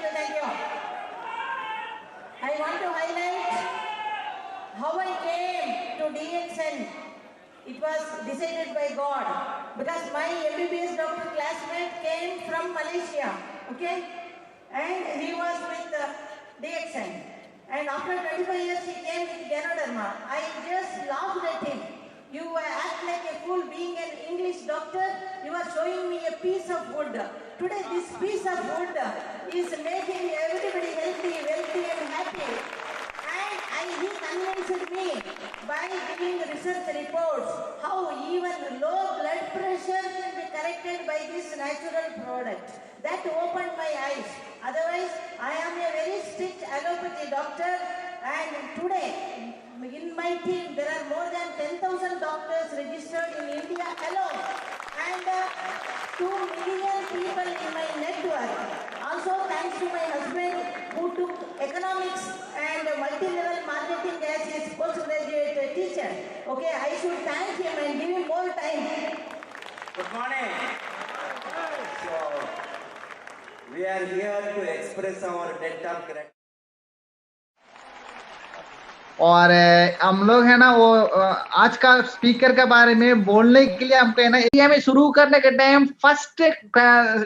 thank you. I want to highlight how I came to DXN. It was decided by God because my MBBS doctor classmate came from Malaysia, okay, and he was with DXN. And after 25 years, he came with Ganoderma. I just laughed at him. You act like a fool being an English doctor. You are showing me a piece of wood. Today, this piece of wood is making everybody healthy, wealthy, and happy. And he convinced me by giving research reports how even low blood pressure can be corrected by this natural product. That opened my eyes. Otherwise, I am a very strict allopathy doctor, and today in my team there are more than 10,000 doctors registered in India alone, and 2 million people in my network. Also thanks to my husband who took economics and multi-level marketing as his postgraduate teacher. Okay, I should thank him and give him more time. Good morning. So, we are here to express our debt of gratitude. और हम लोग है ना वो आज का speaker के बारे में बोलने के लिए हमको है ना एरिया में शुरू करने के टाइम फर्स्ट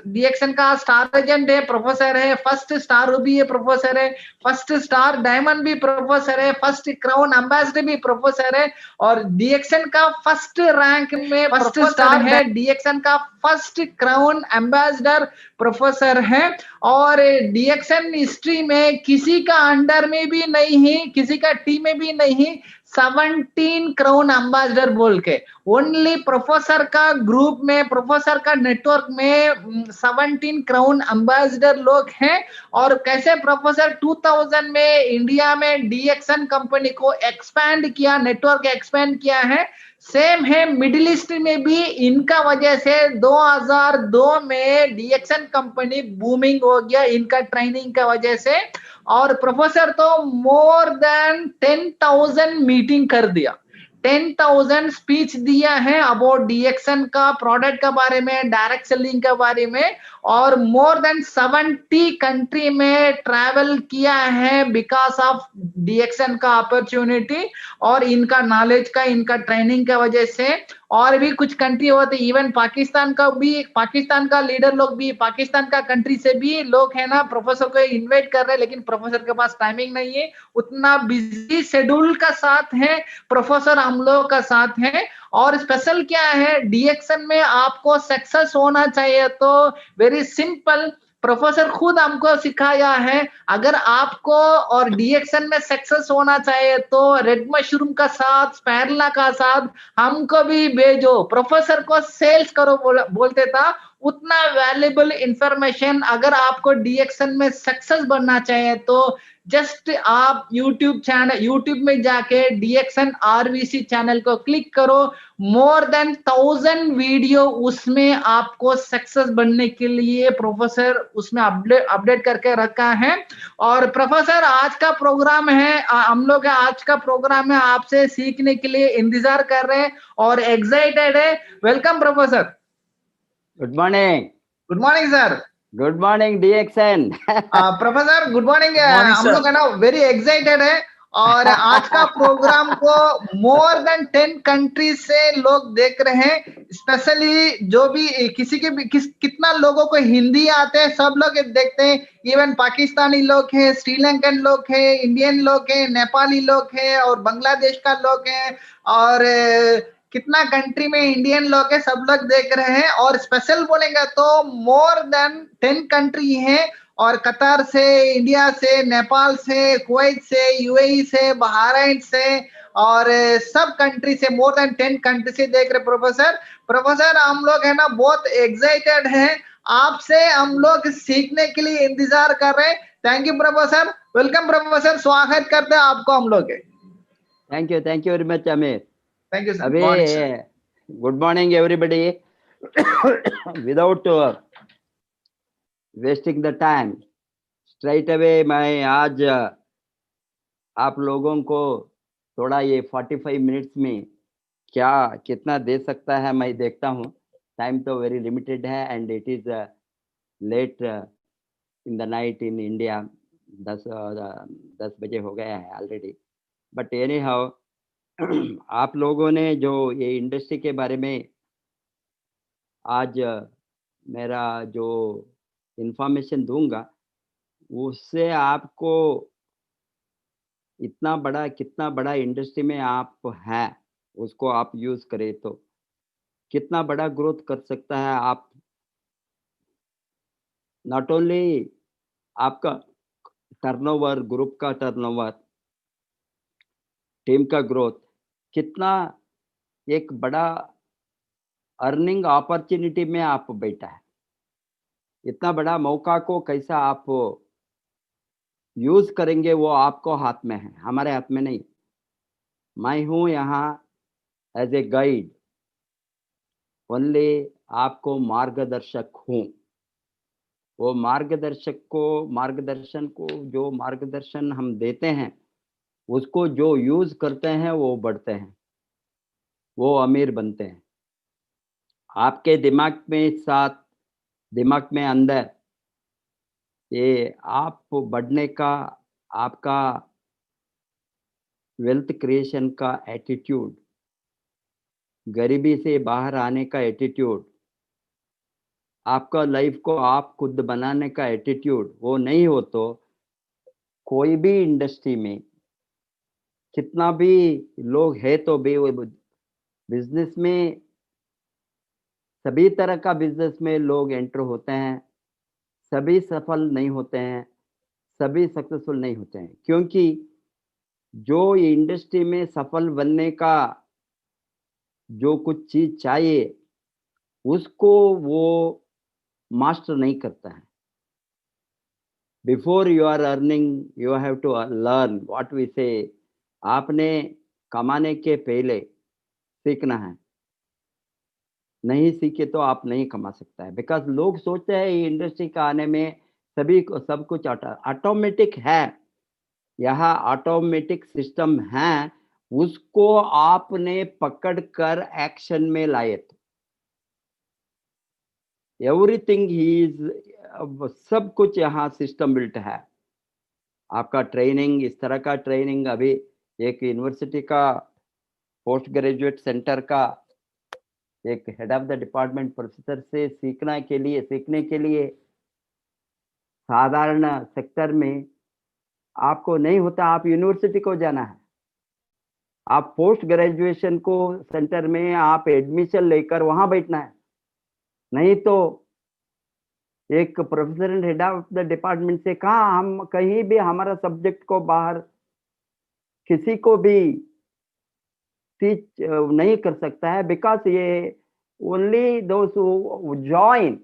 डीएक्शन का स्टार एजेंट है, प्रोफेसर है, फर्स्ट स्टार रूबी है, प्रोफेसर है, फर्स्ट स्टार डायमंड भी प्रोफेसर है, फर्स्ट क्राउन एम्बेसडर भी प्रोफेसर है, और डीएक्शन का फर्स्ट रैंक में फर्स्ट स्टार है, डीएक्शन का फर्स्ट क्राउन एम्बेसडर प्रोफेसर है। और डीएक्शन हिस्ट्री में किसी का अंडर में भी नहीं है, किसी का टीम में भी नहीं, 17 क्राउन एम्बेसडर बोल के ओनली प्रोफेसर का ग्रुप में, प्रोफेसर का नेटवर्क में 17 क्राउन एम्बेसडर लोग हैं। और कैसे प्रोफेसर 2000 में इंडिया में डीएक्शन कंपनी को एक्सपैंड किया, नेटवर्क एक्सपैंड किया है, सेम है मिडिल ईस्ट में भी इनका वजह से 2002 में डीएक्शन कंपनी बूमिंग हो गया इनका ट्रेनिंग का वजह से। और प्रोफेसर तो मोर देन 10,000 मीटिंग कर दिया, 10,000 स्पीच दिया है अबाउट डीएक्शन का प्रोडक्ट के बारे में, डायरेक्ट सेलिंग के बारे में, और मोर देन 70 कंट्री में ट्रैवल किया है बिकॉज ऑफ डीएक्शन का अपॉर्चुनिटी और इनका नॉलेज का, इनका ट्रेनिंग की वजह से। और भी कुछ कंट्री होते, इवन पाकिस्तान का भी, पाकिस्तान का लीडर लोग भी, पाकिस्तान का कंट्री से भी लोग है ना प्रोफेसर को इनवाइट कर रहे हैं, लेकिन प्रोफेसर के पास टाइमिंग नहीं है, उतना बिजी शेड्यूल का साथ है प्रोफेसर हम लोग का साथ है। और स्पेशल क्या है, डीएक्शन में आपको सक्सेस होना चाहिए तो वेरी सिंपल, प्रोफेसर खुद हमको सिखाया है। अगर आपको और डीएक्शन में सक्सेस होना चाहिए तो रेड मशरूम का साथ, स्पैरला का साथ हमको भी भेजो। प्रोफेसर को सेल्स करो बोलते था, उतना वैल्यूएबल इंफॉर्मेशन अगर आपको डीएक्शन में सक्सेस बनना चाहिए तो जस्ट आप यूट्यूब में जाके डीएक्शन आरवीसी चैनल को क्लिक करो, मोर देन 1000 वीडियो उसमें आपको सक्सेस बनने के लिए प्रोफेसर उसमें अपडेट करके रखा है। और प्रोफेसर आज का प्रोग्राम है, हम लोग आज का प्रोग्राम है आपसे सीखने के लिए इंतजार कर रहे हैं और एक्साइटेड है। Welcome professor. Good morning. Good morning sir. Good morning डीएक्शन। Professor good morning. हम लोग है ना वेरी एक्साइटेड है और आज का प्रोग्राम को मोर देन 10 कंट्री से लोग देख रहे हैं, स्पेशली जो भी किसी के भी कितना लोगों को हिंदी आते हैं सब लोग देखते हैं, इवन पाकिस्तानी लोग हैं, श्रीलंकन लोग हैं, इंडियन लोग हैं, नेपाली लोग हैं और बांग्लादेश का लोग हैं और कितना कंट्री में इंडियन लोग हैं, सब लोग देख रहे हैं। और स्पेशल बोलेंगे तो मोर देन 10 कंट्री हैं और कतर से, इंडिया से, नेपाल से, कुवैत से, यूएई से, बहरीन से और सब कंट्री से मोर देन 10 कंट्री से देख रहे प्रोफेसर हम लोग है ना बहुत एक्साइटेड हैं, आपसे हम लोग सीखने के लिए इंतजार कर रहे हैं। Thank you professor. Welcome professor, स्वागत करते हैं आपको हम लोग। Thank you very much Amit. Thank you sir. अभी good morning everybody. Without wasting the time straight away मैं आज आप लोगों को थोड़ा ये 45 मिनट्स में क्या कितना दे सकता है मैं देखता हूँ। टाइम तो वेरी लिमिटेड है and it is late in the night in India. 10 बजे हो गया है ऑलरेडी. बट एनी हाउ आप लोगों ने जो ये इंडस्ट्री के बारे में आज मेरा जो इंफॉर्मेशन दूंगा, उससे आपको इतना बड़ा कितना बड़ा इंडस्ट्री में आप हैं, उसको आप यूज करें तो कितना बड़ा ग्रोथ कर सकता है. आप नॉट ओनली आपका टर्नओवर, ग्रुप का टर्नओवर, टीम का ग्रोथ, कितना एक बड़ा अर्निंग अपॉर्चुनिटी में आप बैठा है. इतना बड़ा मौका को कैसा आप यूज करेंगे वो आपको हाथ में है, हमारे हाथ में नहीं. मैं हूं यहाँ एज ए गाइड, ओनली आपको मार्गदर्शक हूं. वो मार्गदर्शन को जो मार्गदर्शन हम देते हैं, उसको जो यूज करते हैं वो बढ़ते हैं, वो अमीर बनते हैं. आपके दिमाग में अंदर ये आप बढ़ने का, आपका वेल्थ क्रिएशन का एटीट्यूड, गरीबी से बाहर आने का एटीट्यूड, आपका लाइफ को आप खुद बनाने का एटीट्यूड, वो नहीं हो तो कोई भी इंडस्ट्री में कितना भी लोग है तो भी बिजनेस में, सभी तरह का बिजनेस में लोग एंटर होते हैं, सभी सफल नहीं होते हैं, सभी सक्सेसफुल नहीं होते हैं. क्योंकि जो इंडस्ट्री में सफल बनने का जो कुछ चीज चाहिए, उसको वो मास्टर नहीं करता है. Before you are earning you have to learn what we say. आपने कमाने के पहले सीखना है, नहीं सीखे तो आप नहीं कमा सकता है. बिकॉज लोग सोचते हैं ये इंडस्ट्री का आने में सभी को सब कुछ ऑटोमेटिक है. यहाँ ऑटोमेटिक सिस्टम है, उसको आपने पकड़ कर एक्शन में लाए तो एवरीथिंग इज, सब कुछ यहाँ सिस्टम बिल्ट है. आपका ट्रेनिंग, इस तरह का ट्रेनिंग अभी एक यूनिवर्सिटी का पोस्ट ग्रेजुएट सेंटर का एक head of the department professor से सीखने के लिए साधारण सेक्टर में आपको नहीं होता. आप यूनिवर्सिटी को जाना है, आप पोस्ट ग्रेजुएशन को सेंटर में आप एडमिशन लेकर वहां बैठना है. नहीं तो एक professor and head of the department से कहा हम कहीं भी हमारा सब्जेक्ट को बाहर किसी को भी टीच नहीं कर सकता है. बिकॉज ये ओनली दोस हु जॉइन,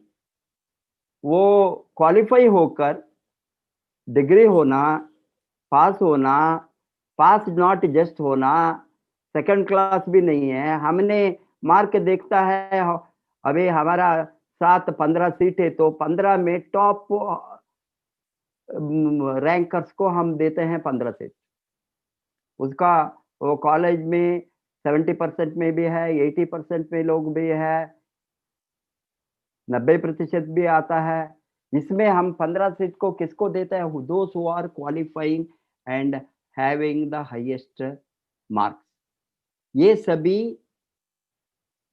वो क्वालिफाई होकर डिग्री होना, पास नॉट जस्ट होना, सेकंड क्लास भी नहीं है. हमने मार्क देखता है, अभी हमारा 7-15 सीट है तो 15 में टॉप रैंकर्स को हम देते हैं 15 सीट. उसका वो कॉलेज में 70% में भी है, 80% में लोग भी है, 90% भी आता है. इसमें हम 15 सीट को किसको देते हैं? Those who are qualifying and having the highest marks. ये सभी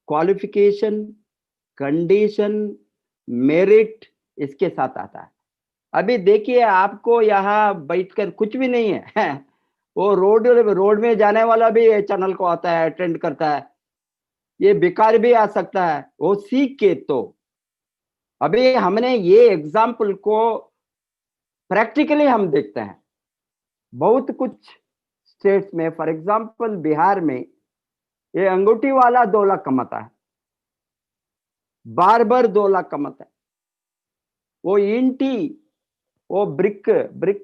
क्वालिफिकेशन, कंडीशन, मेरिट इसके साथ आता है. अभी देखिए, आपको यहाँ बैठकर कुछ भी नहीं है वो रोड में जाने वाला भी चैनल को आता है, अटेंड करता है. ये बेकार भी आ सकता है वो सीख के. तो अभी हमने ये एग्जाम्पल को प्रैक्टिकली हम देखते हैं बहुत कुछ स्टेट्स में. फॉर एग्जाम्पल बिहार में ये अंगूठी वाला 2 लाख कमाता है, बार्बर 2 लाख कमाता है. वो ईंटी, वो ब्रिक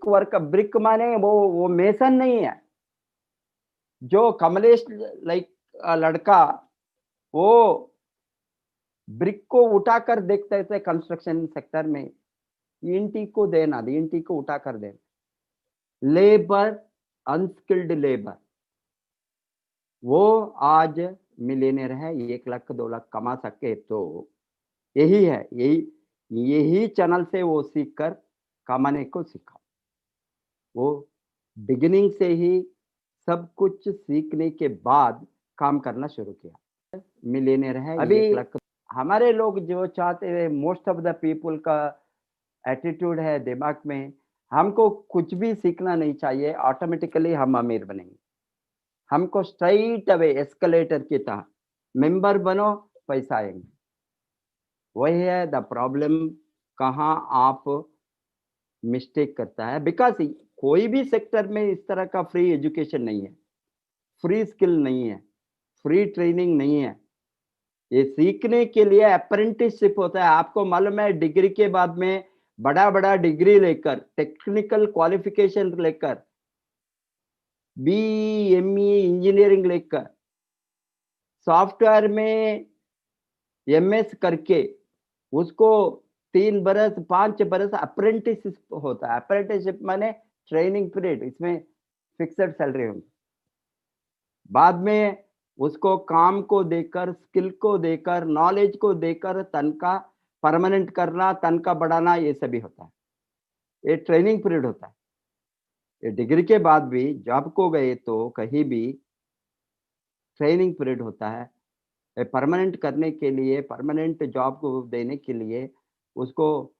वर्क, ब्रिक माने वो मेसन नहीं है. जो कमलेश लाइक लड़का, वो ब्रिक को उठाकर देखते थे कंस्ट्रक्शन सेक्टर में, ईंटी को देना, ईंटी को उठाकर देना. लेबर, अनस्किल्ड लेबर, वो आज मिलियनेयर है, 1 लाख 2 लाख कमा सके. तो यही है, यही चैनल से वो सीख कर कमाने को सिखाओ। वो बिगिनिंग से ही सब कुछ सीखने के बाद काम करना शुरू किया। मिलियनेयर है अभी 1 लाख। हमारे लोग जो चाहते हैं, मोस्ट ऑफ द पीपल का एटीट्यूड है दिमाग में, हमको कुछ भी सीखना नहीं चाहिए, ऑटोमेटिकली हम अमीर बनेंगे। हमको स्ट्राइट अवे एस्केलेटर की तरह मेंबर बनो, पैसा आएंगे। वही है द प्रॉब्लम, कहाँ आप मिस्टेक करता है। बिकॉज कोई भी सेक्टर में इस तरह का फ्री एजुकेशन नहीं है, फ्री स्किल नहीं है, फ्री ट्रेनिंग नहीं है। ये सीखने के लिए अप्रेंटिसशिप होता है। आपको मालूम है, डिग्री के बाद में बड़ा बड़ा डिग्री लेकर, टेक्निकल क्वालिफिकेशन लेकर, BE इंजीनियरिंग लेकर, सॉफ्टवेयर में MS करके, उसको 3 बरस 5 बरस अप्रेंटिसशिप होता है। अप्रेंटिसशिप माने ट्रेनिंग पीरियड, इसमें फिक्स्ड सैलरी होगी। बाद में उसको काम को देकर, स्किल को देकर, नॉलेज को देकर तनख्वाह परमानेंट करना, तनख्वाह बढ़ाना, ये सभी होता है। ये ट्रेनिंग पीरियड होता है। ये डिग्री के बाद भी जॉब को गए तो कहीं भी ट्रेनिंग पीरियड होता है। परमानेंट करने के लिए, परमानेंट जॉब को देने के लिए उसको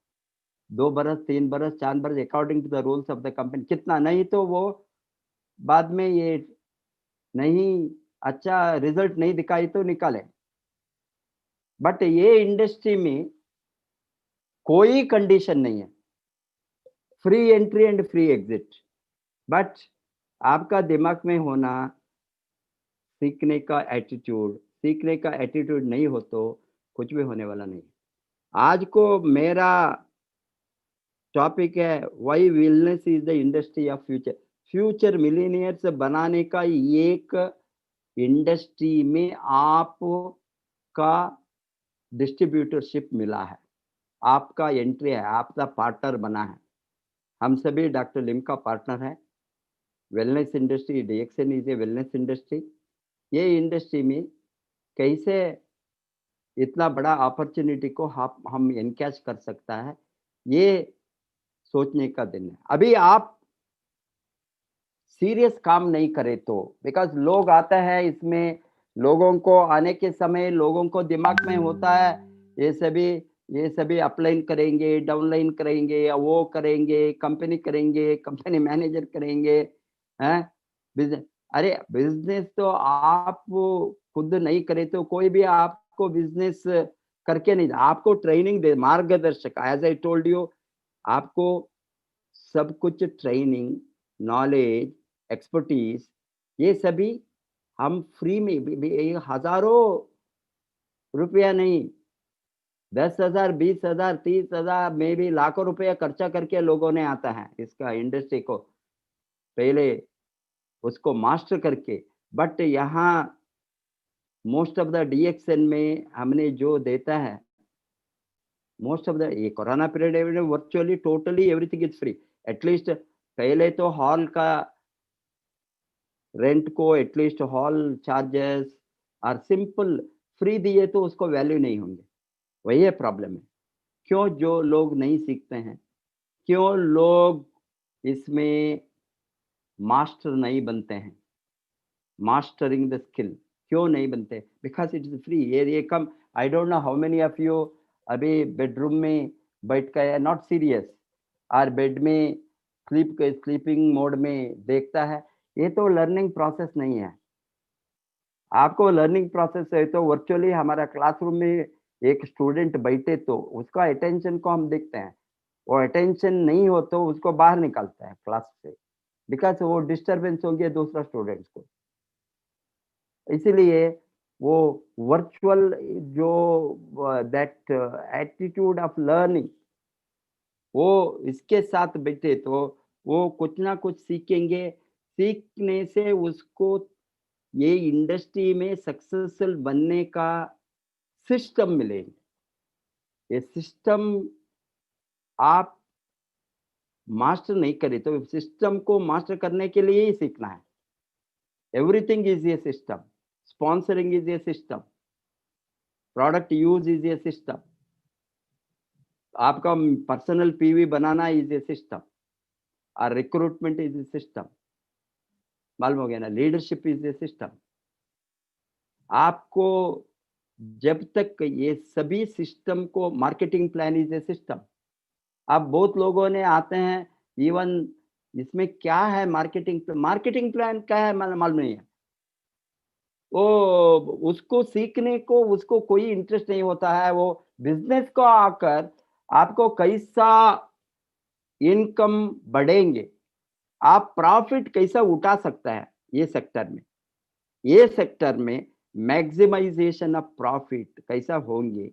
2 बरस 3 बरस 4 बरस according to the rules of the company, कितना नहीं तो वो बाद में ये नहीं अच्छा रिजल्ट नहीं दिखाई तो निकाले। बट ये इंडस्ट्री में कोई कंडीशन नहीं है, free entry and free exit. But आपका दिमाग में होना सीखने का एटीट्यूड नहीं हो तो कुछ भी होने वाला नहीं। आज को मेरा टॉपिक है why wellness is the industry of future. Future millionaires बनाने का एक इंडस्ट्री में आपका डिस्ट्रीब्यूटरशिप मिला है, आपका एंट्री है, आपका पार्टनर बना है। हम सभी डॉक्टर लिम का पार्टनर है। Wellness industry, DXN is a wellness industry. ये इंडस्ट्री में कैसे इतना बड़ा अपॉर्चुनिटी को हम एनकैच कर सकता है, ये सोचने का दिन है। अभी आप सीरियस काम नहीं करे तो, बिकॉज लोग आता है इसमें, लोगों को आने के समय लोगों को दिमाग में होता है ये सभी अपलाइन करेंगे, डाउनलाइन करेंगे, या वो करेंगे, कंपनी मैनेजर करेंगे, हैं बिजनेस। अरे बिजनेस तो आप खुद नहीं करे तो कोई भी आपको बिजनेस करके नहीं, आपको ट्रेनिंग दे, मार्गदर्शक, एज आई टोल्ड यू, आपको सब कुछ ट्रेनिंग, नॉलेज, एक्सपर्टीज, ये सभी हम फ्री में हजारों रुपया नहीं, 10,000 20,000 30,000 में भी लाखों रुपया खर्चा करके लोगों ने आता है इसका इंडस्ट्री को पहले उसको मास्टर करके। बट यहाँ मोस्ट ऑफ द DXN में हमने जो देता है, मोस्ट ऑफ द ये corona period virtually totally everything is free. At least पहले तो हॉल का रेंट को, एटलीस्ट हॉल चार्जेस और सिंपल फ्री दिए तो उसको वैल्यू नहीं होंगे। वही है प्रॉब्लम है। क्यों जो लोग नहीं सीखते हैं, क्यों लोग इसमें मास्टर नहीं बनते हैं, मास्टरिंग द स्किल क्यों नहीं बनते? Because it is free. ये कम, I don't know how many of you अभी बेडरूम में बैठ कर नॉट सीरियस और बेड में स्लीपिंग मोड में देखता है। ये तो लर्निंग प्रोसेस नहीं है। आपको लर्निंग प्रोसेस है तो वर्चुअली हमारा क्लासरूम में एक स्टूडेंट बैठे तो उसका अटेंशन को हम देखते हैं, वो अटेंशन नहीं हो तो उसको बाहर निकालता है क्लास से, बिकॉज वो डिस्टर्बेंस होंगे दूसरा स्टूडेंट्स को। इसीलिए वो वर्चुअल जो दैट एटीट्यूड ऑफ लर्निंग, वो इसके साथ बैठे तो वो कुछ ना कुछ सीखेंगे। सीखने से उसको ये इंडस्ट्री में सक्सेसफुल बनने का सिस्टम मिलेगा। ये सिस्टम आप मास्टर नहीं करे तो सिस्टम को मास्टर करने के लिए ही सीखना है। Everything is a system, sponsoring is a system, product use is a system. आपका पर्सनल पीवी बनाना इज ए सिस्टम और रिक्रूटमेंट इज ए सिस्टम, मालूम हो गया ना, लीडरशिप इज ए सिस्टम। आपको जब तक ये सभी सिस्टम को, marketing plan is a system. अब बहुत लोगों ने आते हैं, इवन इसमें क्या है मार्केटिंग प्लान क्या है मालूम नहीं है, वो उसको सीखने को उसको कोई इंटरेस्ट नहीं होता है। वो बिजनेस को आकर आपको कैसा इनकम बढ़ेंगे, आप प्रॉफिट कैसा उठा सकता है, ये सेक्टर में मैक्सिमाइजेशन ऑफ प्रॉफिट कैसा होंगे,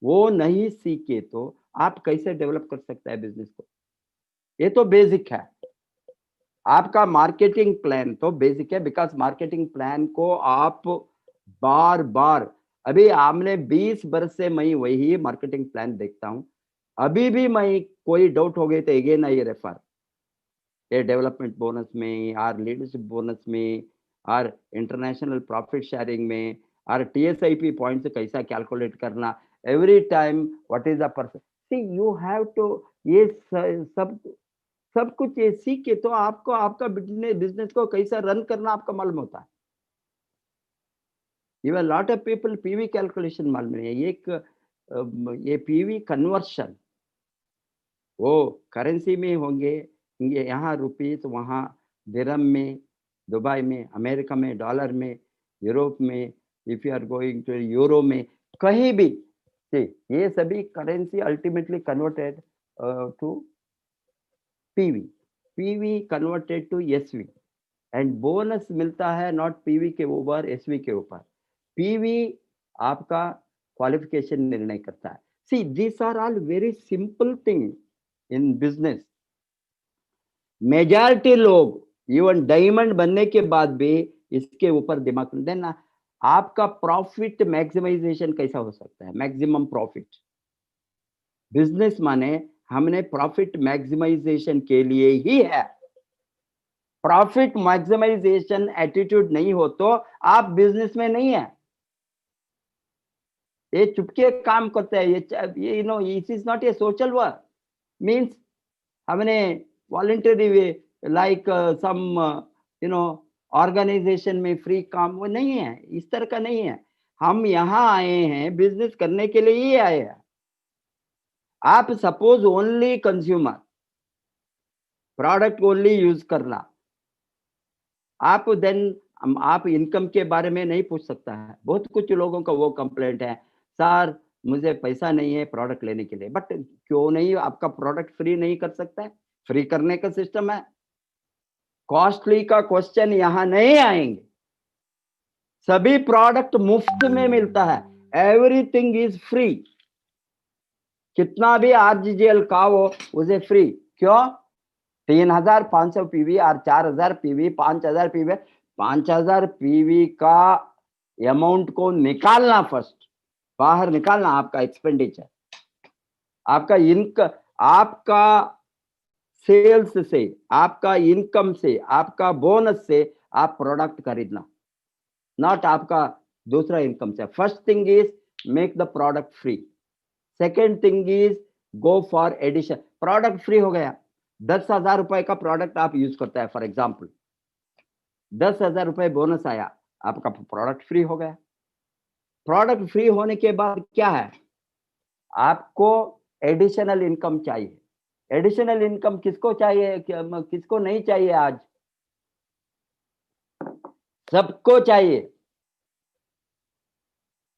वो नहीं सीखे तो आप कैसे डेवलप कर सकते हैं बिजनेस को। ये तो बेसिक है, आपका मार्केटिंग प्लान तो बेसिक है, बिकॉज मार्केटिंग प्लान को आप बार बार, अभी हमने 20 वर्ष से मैं वही मार्केटिंग प्लान देखता हूं, अभी भी मैं कोई डाउट हो गई तो अगेन आई रेफर ये डेवलपमेंट बोनस में और लीडरशिप बोनस में और इंटरनेशनल प्रॉफिट शेयरिंग में और TSIP पॉइंट्स कैसा कैलकुलेट करना, every time what is the person, see you have to, ये सब कुछ ये सीख के तो आपको आपका बिजनेस को कैसा रन करना आपका मालूम होता है। Even lot of people PV calculation मालूम नहीं है, ये पीवी कन्वर्शन वो करेंसी में होंगे, यहाँ रुपीस, वहाँ दिरहम में, दुबई में, अमेरिका में डॉलर में, यूरोप में, if you are going to euro में, कहीं भी ये सभी currency ultimately converted to PV converted to SV, and bonus मिलता है नॉट पीवी के ऊपर, एसवी के ऊपर। पीवी आपका क्वालिफिकेशन निर्णय करता है। See this are all very simple thing in business. Majority लोग इवन डायमंड बनने के बाद भी इसके ऊपर दिमाग देना, आपका प्रॉफिट मैक्सिमाइजेशन कैसा हो सकता है, मैक्सिमम प्रॉफिट। बिजनेस माने हमने प्रॉफिट मैक्सिमाइजेशन के लिए ही है। प्रॉफिट मैक्सिमाइजेशन एटीट्यूड नहीं हो तो आप बिजनेस में नहीं है। ये चुपके काम करते हैं, ये no it is not a social work, means हमने voluntary way like some organisation में फ्री काम, वो नहीं है, इस तरह का नहीं है। हम यहाँ आए हैं बिजनेस करने के लिए ही आए हैं। आप suppose only consumer, product only use करना, आप देन आप इनकम के बारे में नहीं पूछ सकता है। बहुत कुछ लोगों का वो कंप्लेंट है, सर मुझे पैसा नहीं है प्रोडक्ट लेने के लिए, बट क्यों नहीं आपका प्रोडक्ट फ्री नहीं कर सकता है? फ्री करने का सिस्टम है। कॉस्टली का क्वेश्चन यहां नहीं आएंगे, सभी प्रोडक्ट मुफ्त में मिलता है, एवरीथिंग इज फ्री। कितना भी आरजीजीएल का हो उसे फ्री, क्यों? 3500 पीवी और 4000 पीवी, 5000 पीवी, 5000 पीवी का अमाउंट को निकालना, फर्स्ट बाहर निकालना आपका एक्सपेंडिचर, आपका आपका सेल्स से, आपका इनकम से, आपका बोनस से आप प्रोडक्ट खरीदना, नॉट आपका दूसरा इनकम से। First thing is make the product free, second thing is go for addition. Product free हो गया, 10,000 रुपए का प्रोडक्ट आप यूज करता है फॉर एग्जाम्पल, 10,000 रुपए बोनस आया, आपका प्रोडक्ट फ्री हो गया। प्रोडक्ट फ्री होने के बाद क्या है, आपको एडिशनल इनकम चाहिए। एडिशनल इनकम किसको चाहिए, किसको नहीं चाहिए? आज सबको चाहिए।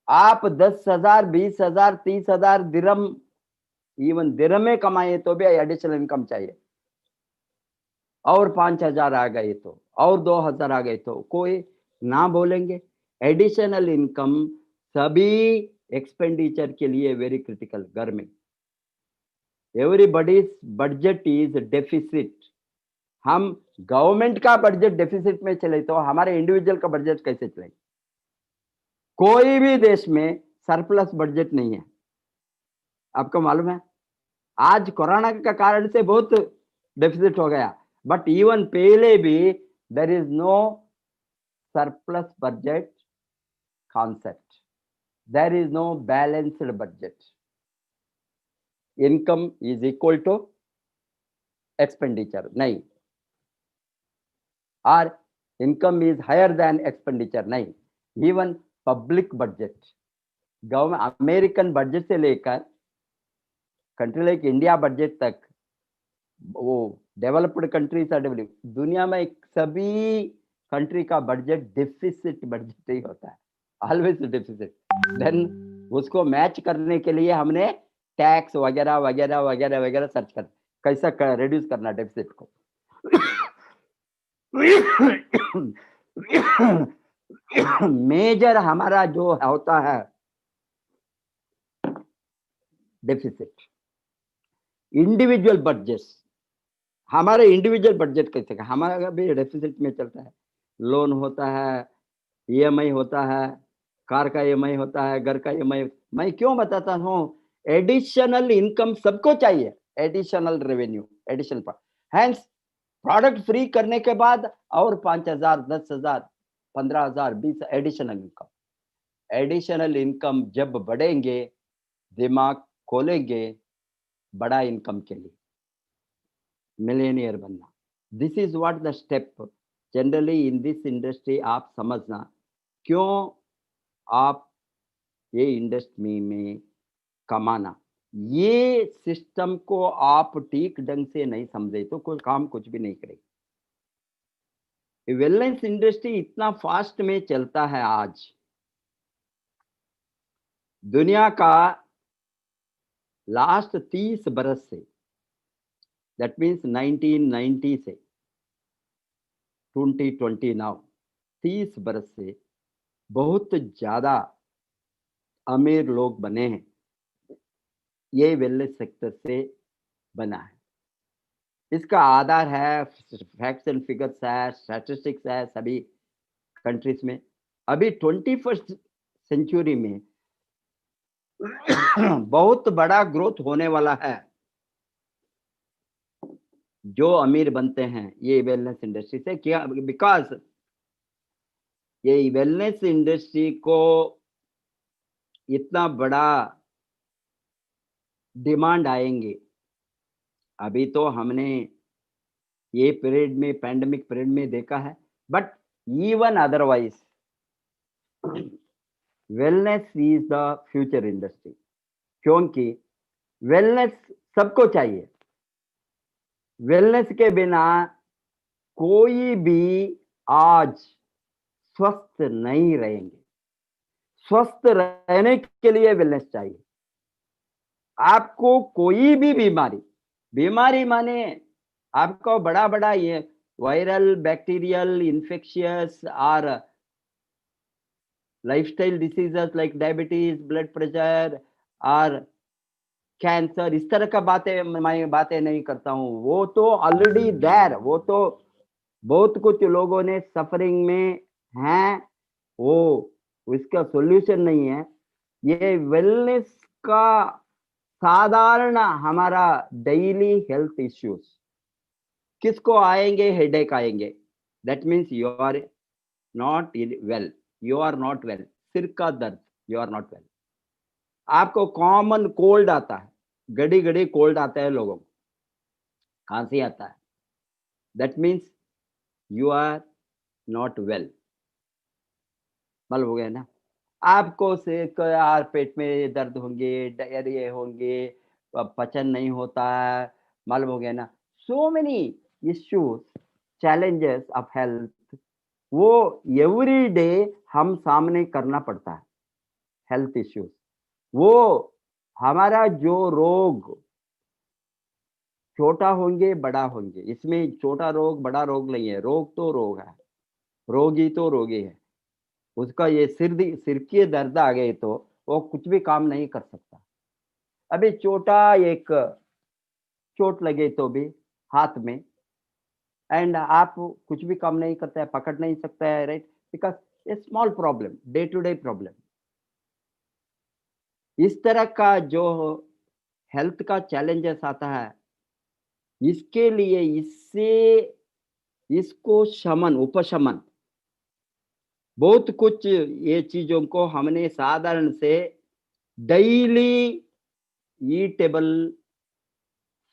आप 10,000, 20,000, 30,000 दिरहम, इवन दिरहम में कमाए तो भी एडिशनल इनकम चाहिए, और 5,000 आ गए तो, और 2,000 आ गए तो कोई ना बोलेंगे। एडिशनल इनकम सभी एक्सपेंडिचर के लिए वेरी क्रिटिकल। घर में एवरीबॉडीज बजट इज डेफिसिट। हम गवर्नमेंट का बजट डेफिसिट में चले तो हमारे इंडिविजुअल का बजट कैसे चले? कोई भी देश में सरप्लस बजट नहीं है, आपको मालूम है। आज कोरोना का कारण से बहुत डेफिसिट हो गया, बट इवन पहले भी there is no surplus budget concept, there is no balanced budget. Income is equal to expenditure, नहीं, और income is higher than expenditure, नहीं। Even public budget, government American budget से लेकर कंट्री लाइक इंडिया बजट तक, वो developed countries और develop दुनिया में सभी कंट्री का बजट डिफिसिट बजट ही होता है, ऑलवेज डिफिसिट। देन उसको मैच करने के लिए हमने टैक्स वगैरह वगैरह वगैरह वगैरह सर्च कर कैसा रिड्यूस करना डेफिसिट को। मेजर हमारा जो होता है डेफिसिट, इंडिविजुअल बजट, हमारे इंडिविजुअल बजट कैसे का हमारा भी डेफिसिट में चलता है। लोन होता है, ईएमआई होता है, कार का ईएमआई होता है, घर का ईएमआई। मैं क्यों बताता हूँ, एडिशनल इनकम सबको चाहिए, additional revenue, additional hence product free करने के बाद और 5,000, 10,000, 15,000, 20 एडिशनल इनकम। एडिशनल इनकम जब बढ़ेंगे, दिमाग खोलेंगे बड़ा इनकम के लिए, मिलेनियर बनना। This is what the step generally in this industry. आप समझना क्यों आप ये इंडस्ट्री में कमाना, ये सिस्टम को आप ठीक ढंग से नहीं समझे तो कोई काम कुछ भी नहीं करेगी। वेलनेस इंडस्ट्री इतना फास्ट में चलता है आज, दुनिया का लास्ट 30 बरस से, दैट मीन्स 1990 से 2020 नाउ, 30 बरस से बहुत ज्यादा अमीर लोग बने हैं, ये वेलनेस सेक्टर से बना है। इसका आधार है फैक्ट्स एंड फिगर्स है, स्टैटिस्टिक्स है सभी कंट्रीज में। अभी 21st सेंचुरी में बहुत बड़ा ग्रोथ होने वाला है। जो अमीर बनते हैं ये वेलनेस इंडस्ट्री से, क्या बिकॉज ये वेलनेस इंडस्ट्री को इतना बड़ा डिमांड आएंगे। अभी तो हमने ये पीरियड में, पैंडेमिक पीरियड में देखा है, but even otherwise wellness is the future industry, क्योंकि वेलनेस सबको चाहिए। वेलनेस के बिना कोई भी आज स्वस्थ नहीं रहेंगे। स्वस्थ रहने के लिए वेलनेस चाहिए। आपको कोई भी बीमारी माने आपको बड़ा बड़ा ये वायरल, बैक्टीरियल, इन्फेक्शियस और lifestyle diseases like diabetes, blood pressure और कैंसर, इस तरह का मैं बातें नहीं करता हूं, वो तो ऑलरेडी देयर, वो तो बहुत कुछ लोगों ने सफरिंग में हैं, वो उसका सॉल्यूशन नहीं है। ये वेलनेस का साधारण हमारा डेली हेल्थ इश्यूज किसको आएंगे, हेडेक आएंगे, that means you are not well, you are not well, सिर का दर्द, यू आर नॉट वेल। आपको कॉमन कोल्ड आता है, घड़ी घड़ी कोल्ड आता है लोगों को, खांसी आता है, that means you are not well. मालूम हो गया ना आपको, से यार पेट में दर्द होंगे, डायरिया होंगे, पचन नहीं होता है, मालूम हो गया ना, so many issues, challenges of health, वो एवरी डे हम सामने करना पड़ता है। हेल्थ इश्यूज, वो हमारा जो रोग छोटा होंगे बड़ा होंगे, इसमें छोटा रोग बड़ा रोग नहीं है, रोग तो रोग है, रोगी तो रोगी है। उसका ये सिर के दर्द आ गए तो वो कुछ भी काम नहीं कर सकता। अभी छोटा एक चोट लगे तो भी हाथ में, एंड आप कुछ भी काम नहीं करता है, पकड़ नहीं सकता है, right, because a small problem, day to day problem. इस तरह का जो हेल्थ का चैलेंजेस आता है, इसके लिए इसको उपशमन बहुत कुछ, ये चीजों को हमने साधारण से daily eatable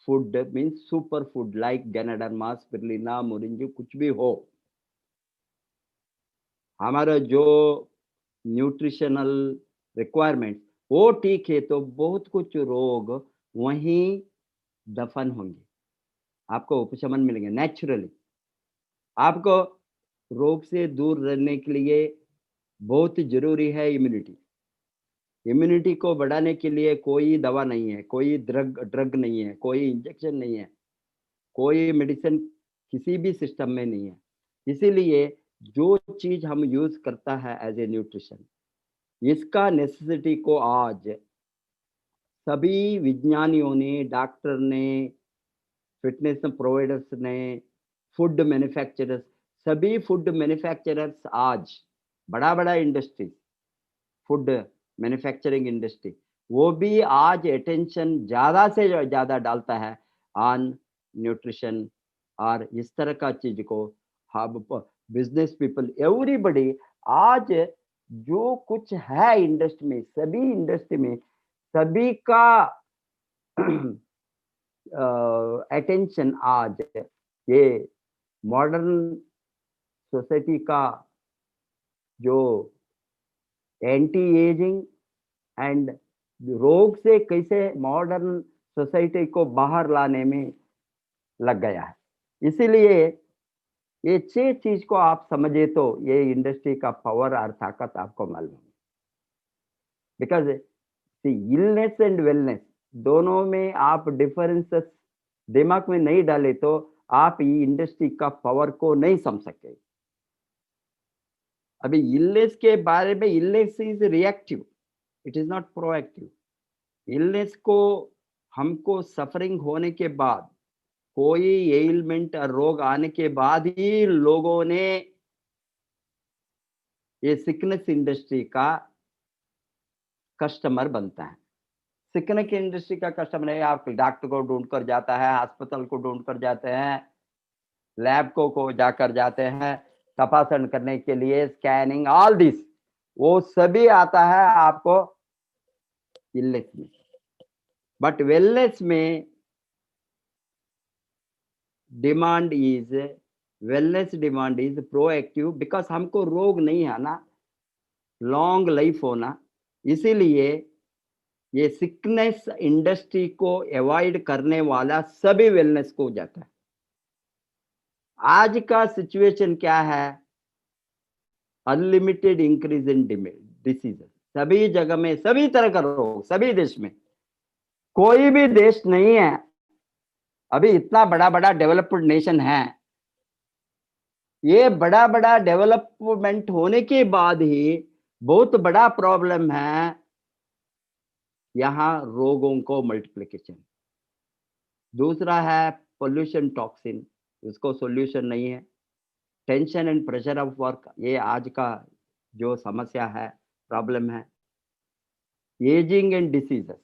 food means super food like ganoderma, spirulina, moringa, कुछ भी हो, हमारा जो न्यूट्रिशनल रिक्वायरमेंट वो ठीक है तो बहुत कुछ रोग वहीं दफन होंगे, आपको उपशमन मिलेंगे नेचुरली। आपको रोग से दूर रहने के लिए बहुत जरूरी है इम्यूनिटी। इम्यूनिटी को बढ़ाने के लिए कोई दवा नहीं है, कोई ड्रग नहीं है, कोई इंजेक्शन नहीं है, कोई मेडिसिन किसी भी सिस्टम में नहीं है। इसीलिए जो चीज हम यूज करता है एज ए न्यूट्रिशन, इसका नेसेसिटी को आज सभी विज्ञानियों ने, डॉक्टर ने, फिटनेस प्रोवाइडर्स ने, फूड मैन्युफैक्चरर्स, सभी फूड मैन्युफैक्चरर्स आज बड़ा बड़ा इंडस्ट्री, फूड मैन्युफैक्चरिंग इंडस्ट्री, वो भी आज अटेंशन ज्यादा से ज्यादा डालता है ऑन न्यूट्रिशन और इस तरह का चीज को। बिजनेस पीपल एवरीबडी आज जो कुछ है इंडस्ट्री में, सभी इंडस्ट्री में सभी का अटेंशन आज ये मॉडर्न सोसाइटी का जो एंटी एजिंग एंड रोग से कैसे मॉडर्न सोसाइटी को बाहर लाने में लग गया है। इसीलिए ये 6 चीज को आप समझे तो ये इंडस्ट्री का पावर और ताकत आपको मालूम है। बिकॉज इलनेस एंड वेलनेस दोनों में आप डिफरेंसेस दिमाग में नहीं डाले तो आप ये इंडस्ट्री का पावर को नहीं समझ सके। अभी इलनेस के बारे में, illness is reactive, it is not proactive. Illness को हमको सफरिंग होने के बाद, कोई एलिमेंट और रोग आने के बाद ही लोगों ने ये सिकनेस इंडस्ट्री का कस्टमर बनता है। सिकनेस इंडस्ट्री का कस्टमर है, आप डॉक्टर को ढूंढ कर जाता है, अस्पताल को ढूंढ कर जाते हैं, लैब को जाकर जाते हैं तपासन करने के लिए, स्कैनिंग, ऑल दिस, वो सभी आता है आपको इलनेस में। बट वेलनेस में demand is, wellness demand is proactive, because हमको रोग नहीं आना, लॉन्ग लाइफ होना। इसीलिए ये सिकनेस इंडस्ट्री को अवॉइड करने वाला सभी वेलनेस को जाता है। आज का सिचुएशन क्या है? अनलिमिटेड इंक्रीज इन डिसीज, सभी जगह में सभी तरह का रोग, सभी देश में। कोई भी देश नहीं है अभी इतना बड़ा बड़ा डेवलप्ड नेशन है, ये बड़ा बड़ा डेवलपमेंट होने के बाद ही बहुत बड़ा प्रॉब्लम है यहाँ रोगों को मल्टीप्लिकेशन। दूसरा है पोल्यूशन, टॉक्सिन, इसको सॉल्यूशन नहीं है। Tension and pressure of work, ये आज का जो समस्या है, प्रॉब्लम है। एजिंग एंड डिसीजेस,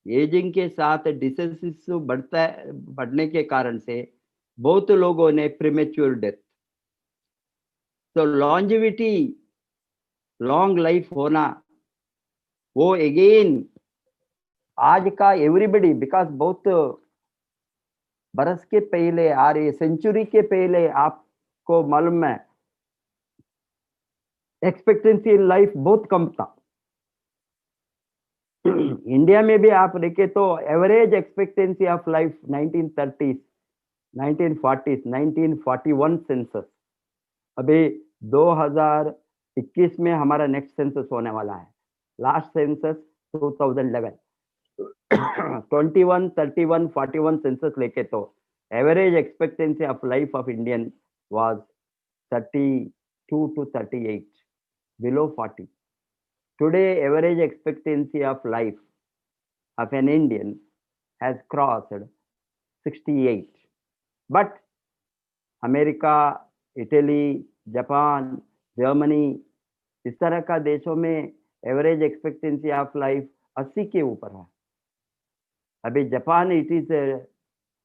एजिंग के साथ डिसीजेस बढ़ने के कारण से बहुत लोगों ने प्रीमेच्योर डेथ। तो लॉन्जिविटी, लॉन्ग लाइफ होना, वो अगेन आज का एवरीबडी, बिकॉज बहुत बरस के पहले और ये सेंचुरी के पहले आपको मालूम है एक्सपेक्टेंसी इन लाइफ बहुत कम था। इंडिया में भी आप देखे तो average expectancy of life 1930s, 1940s, 1941 census, अभी 2021 में हमारा नेक्स्ट सेंसस होने वाला है। लास्ट सेंसस 2011, 21, 31, 41 सेंसस लेके तो average expectancy of life of Indian was 32 to 38, below 40. Today, average expectancy of life of an Indian has crossed 68. But America, Italy, Japan, Germany, इस तरह का देशों में एवरेज एक्सपेक्टेंसी ऑफ लाइफ 80 के ऊपर है। अभी Japan, it is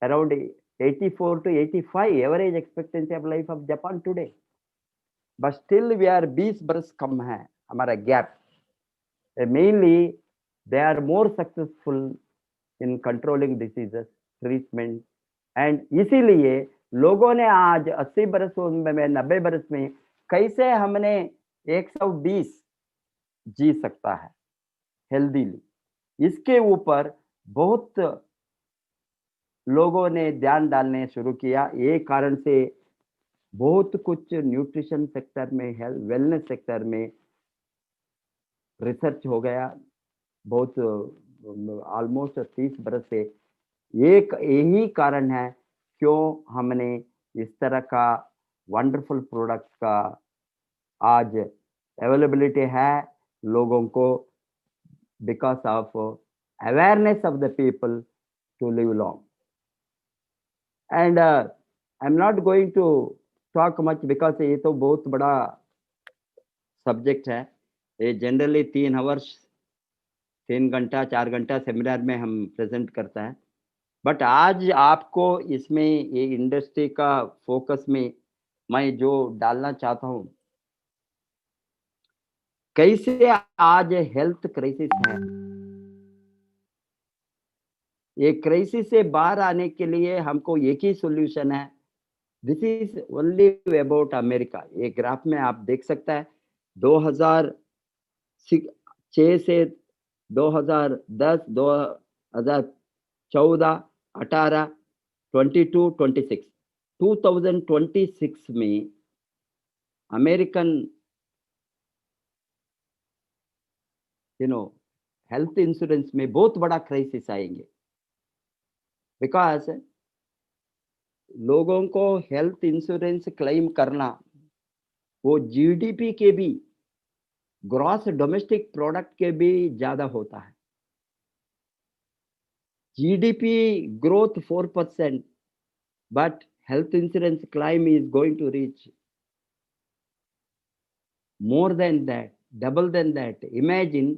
around 84 to 85 average expectancy of life of Japan today. But still we are 20 बरस कम है हमारा गैप। Mainly, they are more successful in controlling diseases. Treatment. And इसीलिए लोगों ने आज 80 बरसों में 90 बरस में कैसे हमने 120 जी सकता है हेल्दीली, इसके ऊपर बहुत लोगों ने ध्यान डालने शुरू किया। ये कारण से बहुत कुछ न्यूट्रिशन सेक्टर में, हेल्थ वेलनेस सेक्टर में रिसर्च हो गया। बहुत ऑलमोस्ट 30 बरस से एक यही कारण है क्यों हमने इस तरह का वंडरफुल प्रोडक्ट का आज अवेलेबिलिटी है लोगों को, because of awareness of the people to live long. And I am not going to talk much because ये तो बहुत बड़ा सब्जेक्ट है। ये जनरली 3 आवर्स 3 घंटा 4 घंटा सेमिनार में हम प्रेजेंट करता है, बट आज आपको इसमें ये इंडस्ट्री का फोकस में मैं जो डालना चाहता हूँ, कैसे आज हेल्थ क्राइसिस है। ये क्राइसिस से बाहर आने के लिए हमको एक ही सॉल्यूशन है, this is only about America. ये ग्राफ में आप देख सकता है 2006 से 2010, 2014, 18, 22, 26, 2026 में अमेरिकन हेल्थ इंश्योरेंस में बहुत बड़ा क्राइसिस आएंगे, बिकॉज लोगों को हेल्थ इंश्योरेंस क्लेम करना वो जीडीपी के भी, ग्रॉस डोमेस्टिक प्रोडक्ट के भी ज्यादा होता है। GDP growth 4%, but health insurance claim is going to reach more than that, double than that. Imagine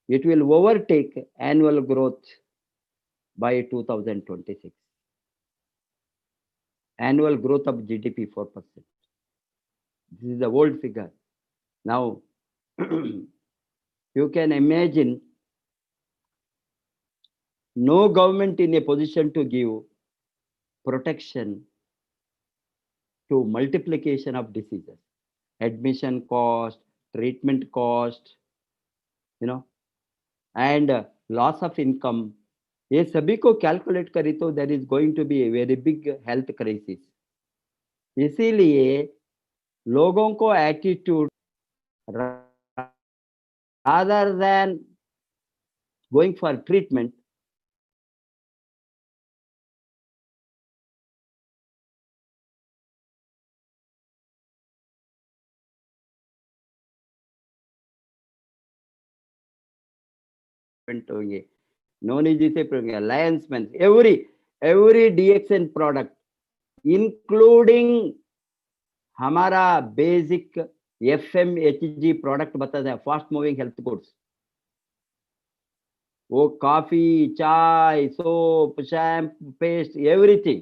it will overtake annual growth by 2026. Annual growth of GDP 4%. This is the old figure. Now, you can imagine no government in a position to give protection to multiplication of diseases, admission cost, treatment cost, and loss of income. ये सभी को calculate करी तो there is going to be a very big health crisis. इसीलिए लोगों को attitude rather than going for treatment, होंगे, नोनी जी से अलायंस में एवरी डीएक्सएन प्रोडक्ट इंक्लूडिंग हमारा बेसिक एफएमएचजी प्रोडक्ट बताता है, फास्ट मूविंग हेल्थ गुड्स। वो कॉफी, चाय, soap, shampoo, paste, everything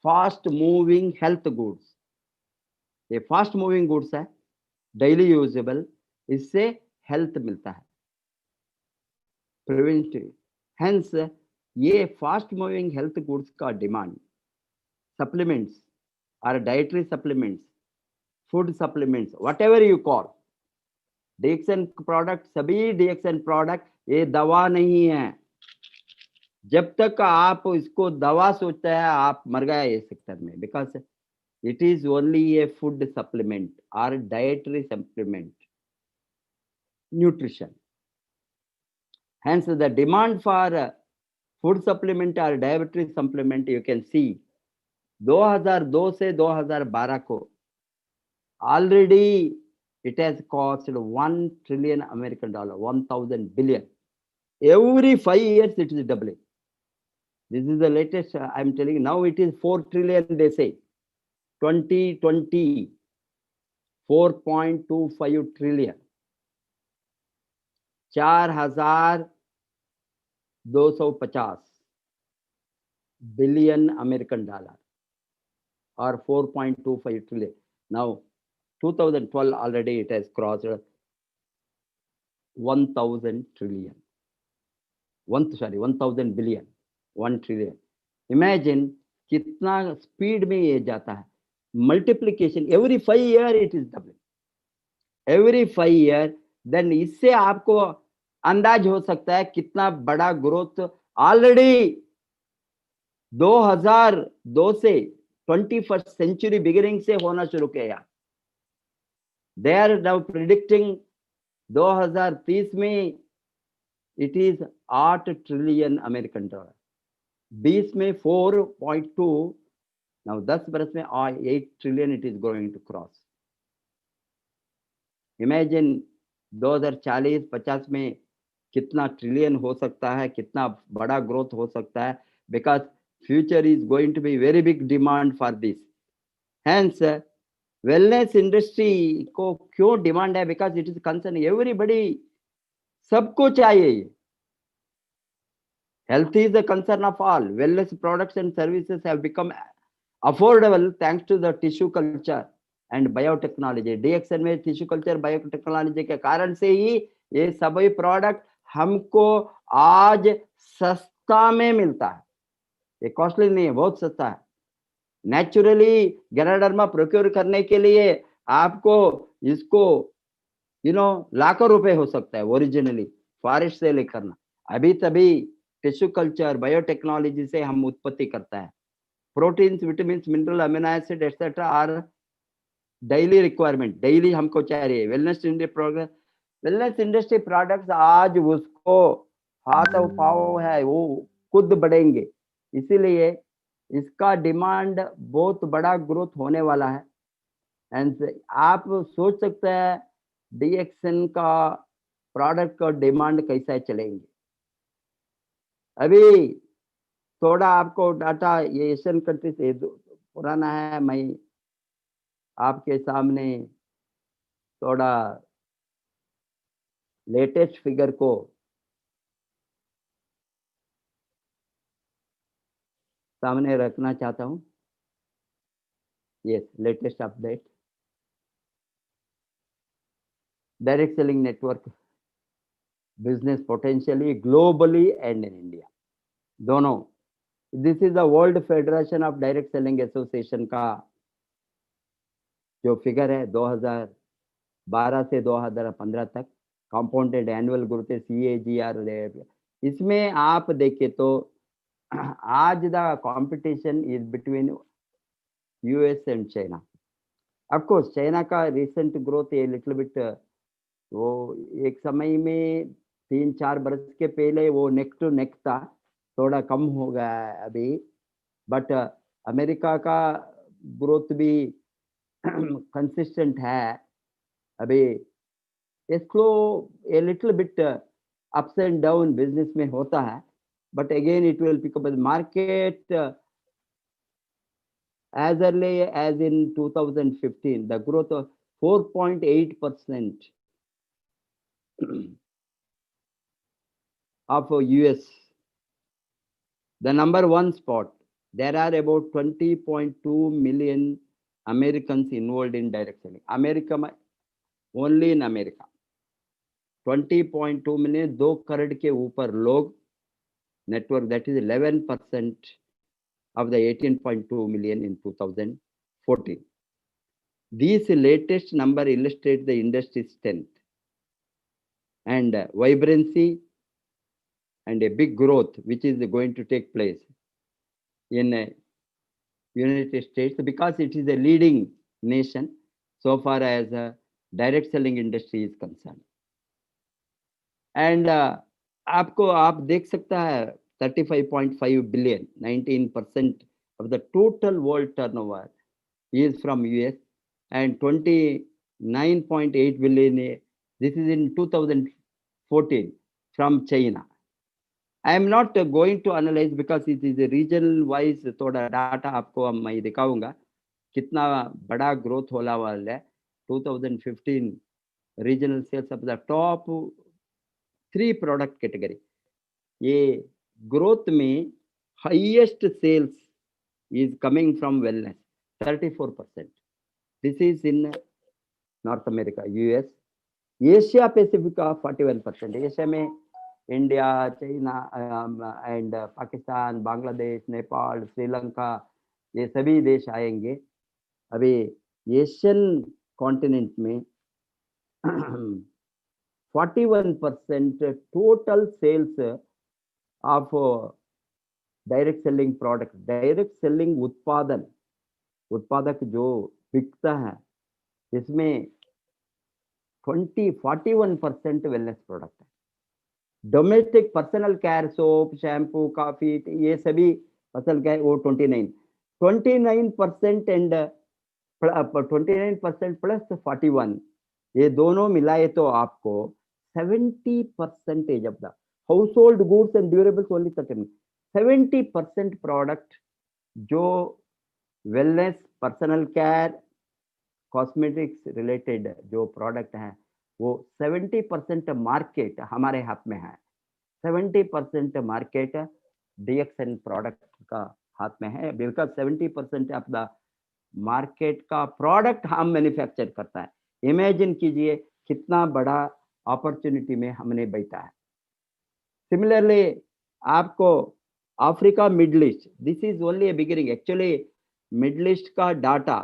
fast moving health goods. ये फास्ट मूविंग गुड्स है, डेली यूजेबल, इससे हेल्थ मिलता है, प्रिवेंटिव। हेंस ये फास्ट मूविंग हेल्थ गुड्स का डिमांड सप्लीमेंट्स और dietary supplements, food supplements, what ever you call DXN product, सभी DXN product ये दवा नहीं है। जब तक आप इसको दवा सोचते हैं आप मर गए ये सेक्टर में, because it is only a food supplement और dietary supplement, nutrition. Hence, the demand for food supplement or dietary supplement, you can see 2002 से 2012 को already it has cost $1 trillion American dollar, 1,000 billion. Every 5 years it is doubling. This is the latest I'm telling you. Now it is 4 trillion, they say. 2020, 4.25 trillion. 4,250 billion American dollar or 4.25 trillion. Now, 2012 already it has crossed 1,000 trillion. 1,000 billion, 1 trillion. Imagine कितना speed में ये जाता है, multiplication every 5 year it is doubling, every 5 year. Then इससे आपको अंदाज हो सकता है कितना बड़ा ग्रोथ ऑलरेडी 2002 से 21st सेंचुरी बिगिनिंग से होना शुरू किया। दे आर नाउ प्रिडिक्टिंग 2030 में it is 8 trillion American dollar, 20 में 4.2, नाउ 10 बरस में 8 trillion it is going to cross. Imagine 2040-50 में कितना ट्रिलियन हो सकता है, कितना बड़ा ग्रोथ हो सकता है, because future is going to be very big demand for this. Hence wellness industry को क्यों डिमांड है, because it is concern everybody, सबको चाहिए। Health is the concern of all. Wellness products and services have become affordable thanks to the tissue culture and biotechnology. DXN में tissue culture biotechnology के कारण से ही ये सभी प्रोडक्ट हमको आज सस्ता में मिलता है। ये कॉस्टली नहीं है, बहुत सस्ता है। नेचुरली गैनाडर्मा प्रोक्योर करने के लिए आपको इसको लाखों रुपए हो सकता है ओरिजिनली फॉरेस्ट से लेकर ना। अभी तभी टिश्यू कल्चर बायोटेक्नोलॉजी से हम उत्पत्ति करता है। Proteins, vitamin, mineral, amino acid etcetera are daily requirement, daily हमको चाहिए। वेलनेस इंडस्ट्री प्रोडक्ट्स आज उसको हाथ पाव है, वो खुद बढ़ेंगे, इसीलिए इसका डिमांड बहुत बड़ा ग्रोथ होने वाला है। एंड आप सोच सकते हैं डीएक्सएन का प्रोडक्ट का डिमांड कैसा चलेंगे। अभी थोड़ा आपको डाटा ये एशियन कंट्री से पुराना है, मैं आपके सामने थोड़ा लेटेस्ट फिगर को सामने रखना चाहता हूं। Yes, latest update, direct selling network business potentially globally and in India दोनों। This is the world federation of direct selling association का जो फिगर है 2012 से 2015 तक कंपाउंडेड एनुअल ग्रोथ CAGR। इसमें आप देखें तो आज the competition is between US and China. Of course China का recent growth a little bit, वो एक समय में 3-4 बरस के पहले वो नेक टू नेक था, थोड़ा कम हो गया है अभी। बट अमेरिका का ग्रोथ भी कंसिस्टेंट है अभी। Slow A little bit ups and down business में होता है, but again it will pick up the market as early as in 2015 the growth of 4.8% of US, the number one spot. There are about 20.2 million Americans involved in direct selling. America, only in America 20.2 million, 2 crore के ऊपर लोग network, that is 11% of the 18.2 million in 2014. These latest number illustrate the industry's strength and vibrancy and a big growth which is going to take place in United States, because it is a leading nation so far as direct selling industry is concerned. And आप देख सकता है 35.5 billion, 19% of the total world turnover is from US, and 29.8 billion, this is in 2014, from China. I am not going to analyze because it is a regional wise, थोड़ा data आपको मैं दिखाऊंगा कितना बड़ा ग्रोथ होला वाला है। 2015 regional sales of the top 3 product category, ये ग्रोथ में highest sales is coming from wellness 34%. This is in North America, US, Asia Pacific का 41%। एशिया में India, China, and Pakistan, Bangladesh, Nepal, Sri Lanka, ये सभी देश आएंगे। अभी एशियन कॉन्टिनेंट में 41% total sales of direct selling product, direct selling उत्पादक जो बिकता है, इसमें 41% वेलनेस प्रोडक्ट है। Domestic personal care, soap, shampoo, coffee, ये सभी पर्सनल केयर वो 29% एंड 29% प्लस 41, ये दोनों मिलाए तो आपको 70% of the household goods and durables only 70% product जो wellness, personal care, cosmetics related जो प्रोडक्ट हैं, वो 70% मार्केट हमारे हाथ में है। 70% मार्केट डीएक्सएन प्रोडक्ट का हाथ में है, बिकॉज 70% ऑफ द मार्केट का प्रोडक्ट हम मैन्युफैक्चर करता है। इमेजिन कीजिए कितना बड़ा अपॉर्चुनिटी में हमने बैठा है। सिमिलरली आपको Africa, Middle east, this is only A beginning. Actually middle east का डाटा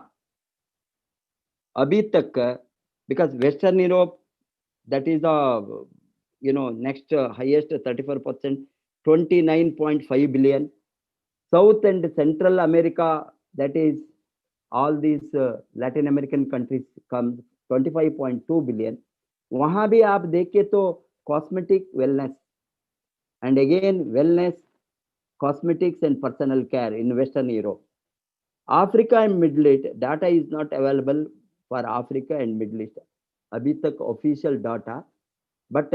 अभी तक, because western Europe that is the next highest 34%, 29.5 billion. South and Central America, that is all these Latin American countries, comes 25.2 billion. वहां भी आप देखें तो cosmetic, wellness and again wellness, cosmetics and personal care in Western Europe. Africa and Middle East data is not available for Africa and Middle East अभी तक official data, but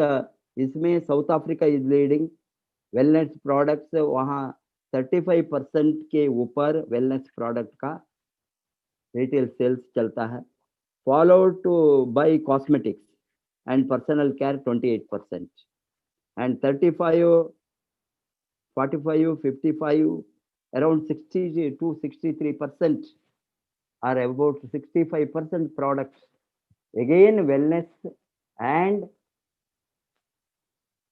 इसमें South Africa is leading. Wellness products वहाँ 35% के ऊपर wellness product का retail sales चलता है, followed to by cosmetics and personal care 28%, and 35, 45, 55, around 60 to 63% are about 65% products. Again, wellness and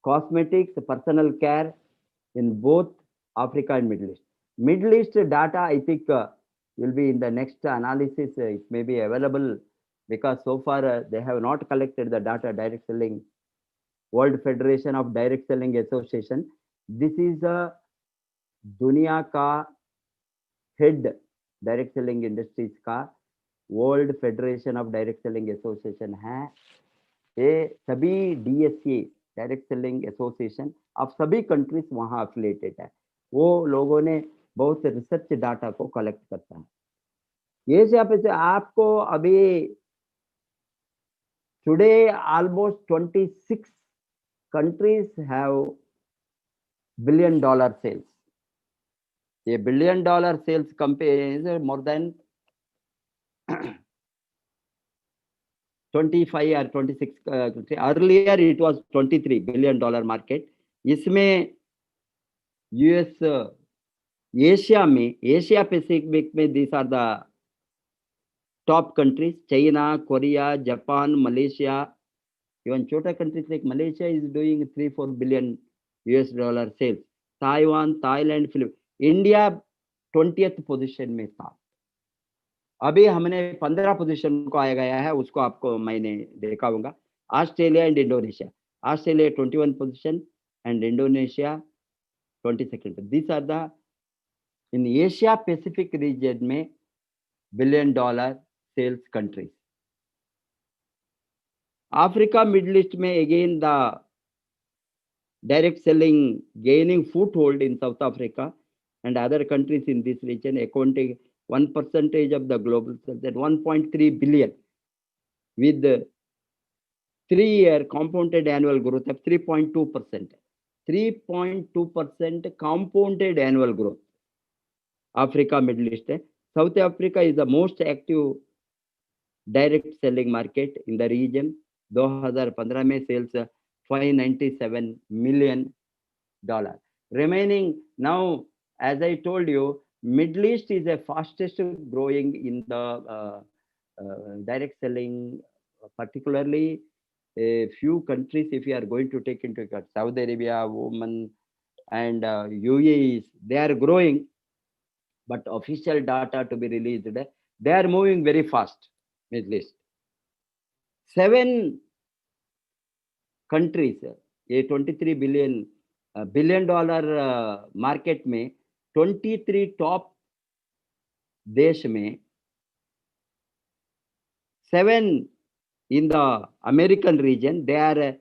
cosmetics, personal care in both Africa and Middle East. Middle East data, I think, will be in the next analysis. It may be available because so far they have not collected the data. Direct selling, World Federation of Direct Selling Association. This is a दुनिया का head direct selling industries का world federation of direct selling association है। ये सभी DSA, direct selling association of सभी countries वहाँ affiliated है। वो लोगों ने बहुत रिसर्च डाटा को कलेक्ट करता है। ये से आपको अभी today almost 26 countries have $1 billion sales. ये $1 billion sales company more than 25 or 26 earlier it was $23 billion market. इसमें यूएस, एशिया में, एशिया पैसिफिक में these are the top countries: China, Korea, Japan, Malaysia. Even छोटा countries like Malaysia is doing $3-4 billion sales. Taiwan, Thailand, Philippines. India 20th position में था। अभी हमने 15 position को आया गया है, उसको आपको मैंने देखा होगा। Australia and Indonesia, Australia 21 position and Indonesia 22nd। This are the in Asia Pacific region में $1 billion sales countries. Africa, Middle East में again the direct selling gaining foothold in South Africa and other countries in this region, accounting 1% of the global sales at $1.3 billion, with 3-year compounded annual growth of 3.2%. 3.2% compounded annual growth. Africa, Middle East. South Africa is the most active direct selling market in the region. 2015 में sales $597 million. Remaining now, as I told you, Middle East is the fastest growing in the direct selling, particularly a few countries, if you are going to take into account, Saudi Arabia, Oman, and UAE, they are growing, but official data to be released, they are moving very fast. At least 7 countries, ये 23 billion dollar market में 23 top देश में 7 in the American region, they are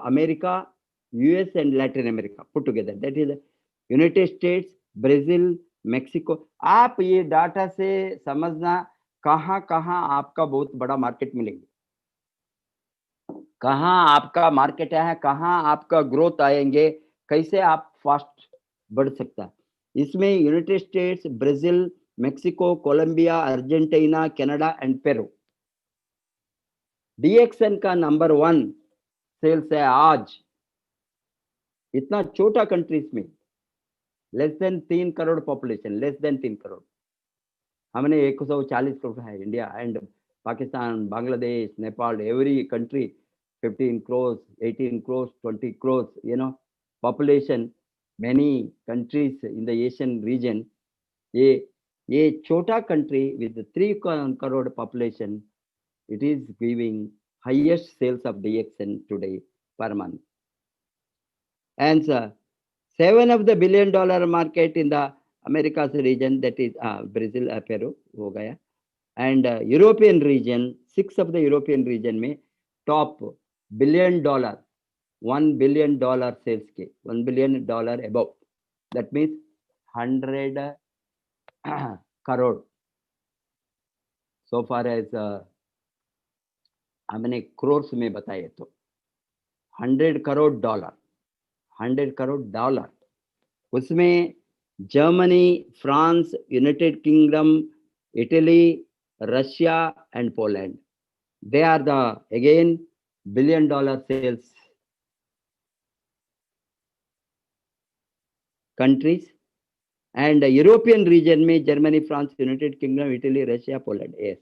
America, US and Latin America put together. That is United States, Brazil, Mexico. आप ये data से समझना कहाँ कहाँ आपका बहुत बड़ा मार्केट मिलेंगे, कहाँ आपका मार्केट है, कहाँ आपका ग्रोथ आएंगे, कैसे आप फास्ट बढ़ सकता है. इसमें United States, Brazil, Mexico, Colombia, Argentina, Canada and Peru. DXN का नंबर 1 सेल्स है आज. इतना छोटा कंट्रीज में, less than 3 crore population, less than 3 crore. हमने 140 करोड़ है India and Pakistan, Bangladesh, Nepal, every country 15 crores, 18 crores, 20 crores, population, many countries in the Asian region. ये छोटा country with 3 crore population, it is giving highest sales of DXN today per month. And 7 of the $1 billion market in the Americas region, that is Brazil, Peru हो गया. And European region, 6 of the European region में top $1 billion, $1 billion sales के, $1 billion above. That means 100 crore. So far as हमने crores में बताए तो $100 crore, $100 crore. उसमें Germany, France, United Kingdom, Italy, Russia and Poland, they are the again $1 billion sales countries. And European region में Germany, France, United Kingdom, Italy, Russia, Poland. Yes.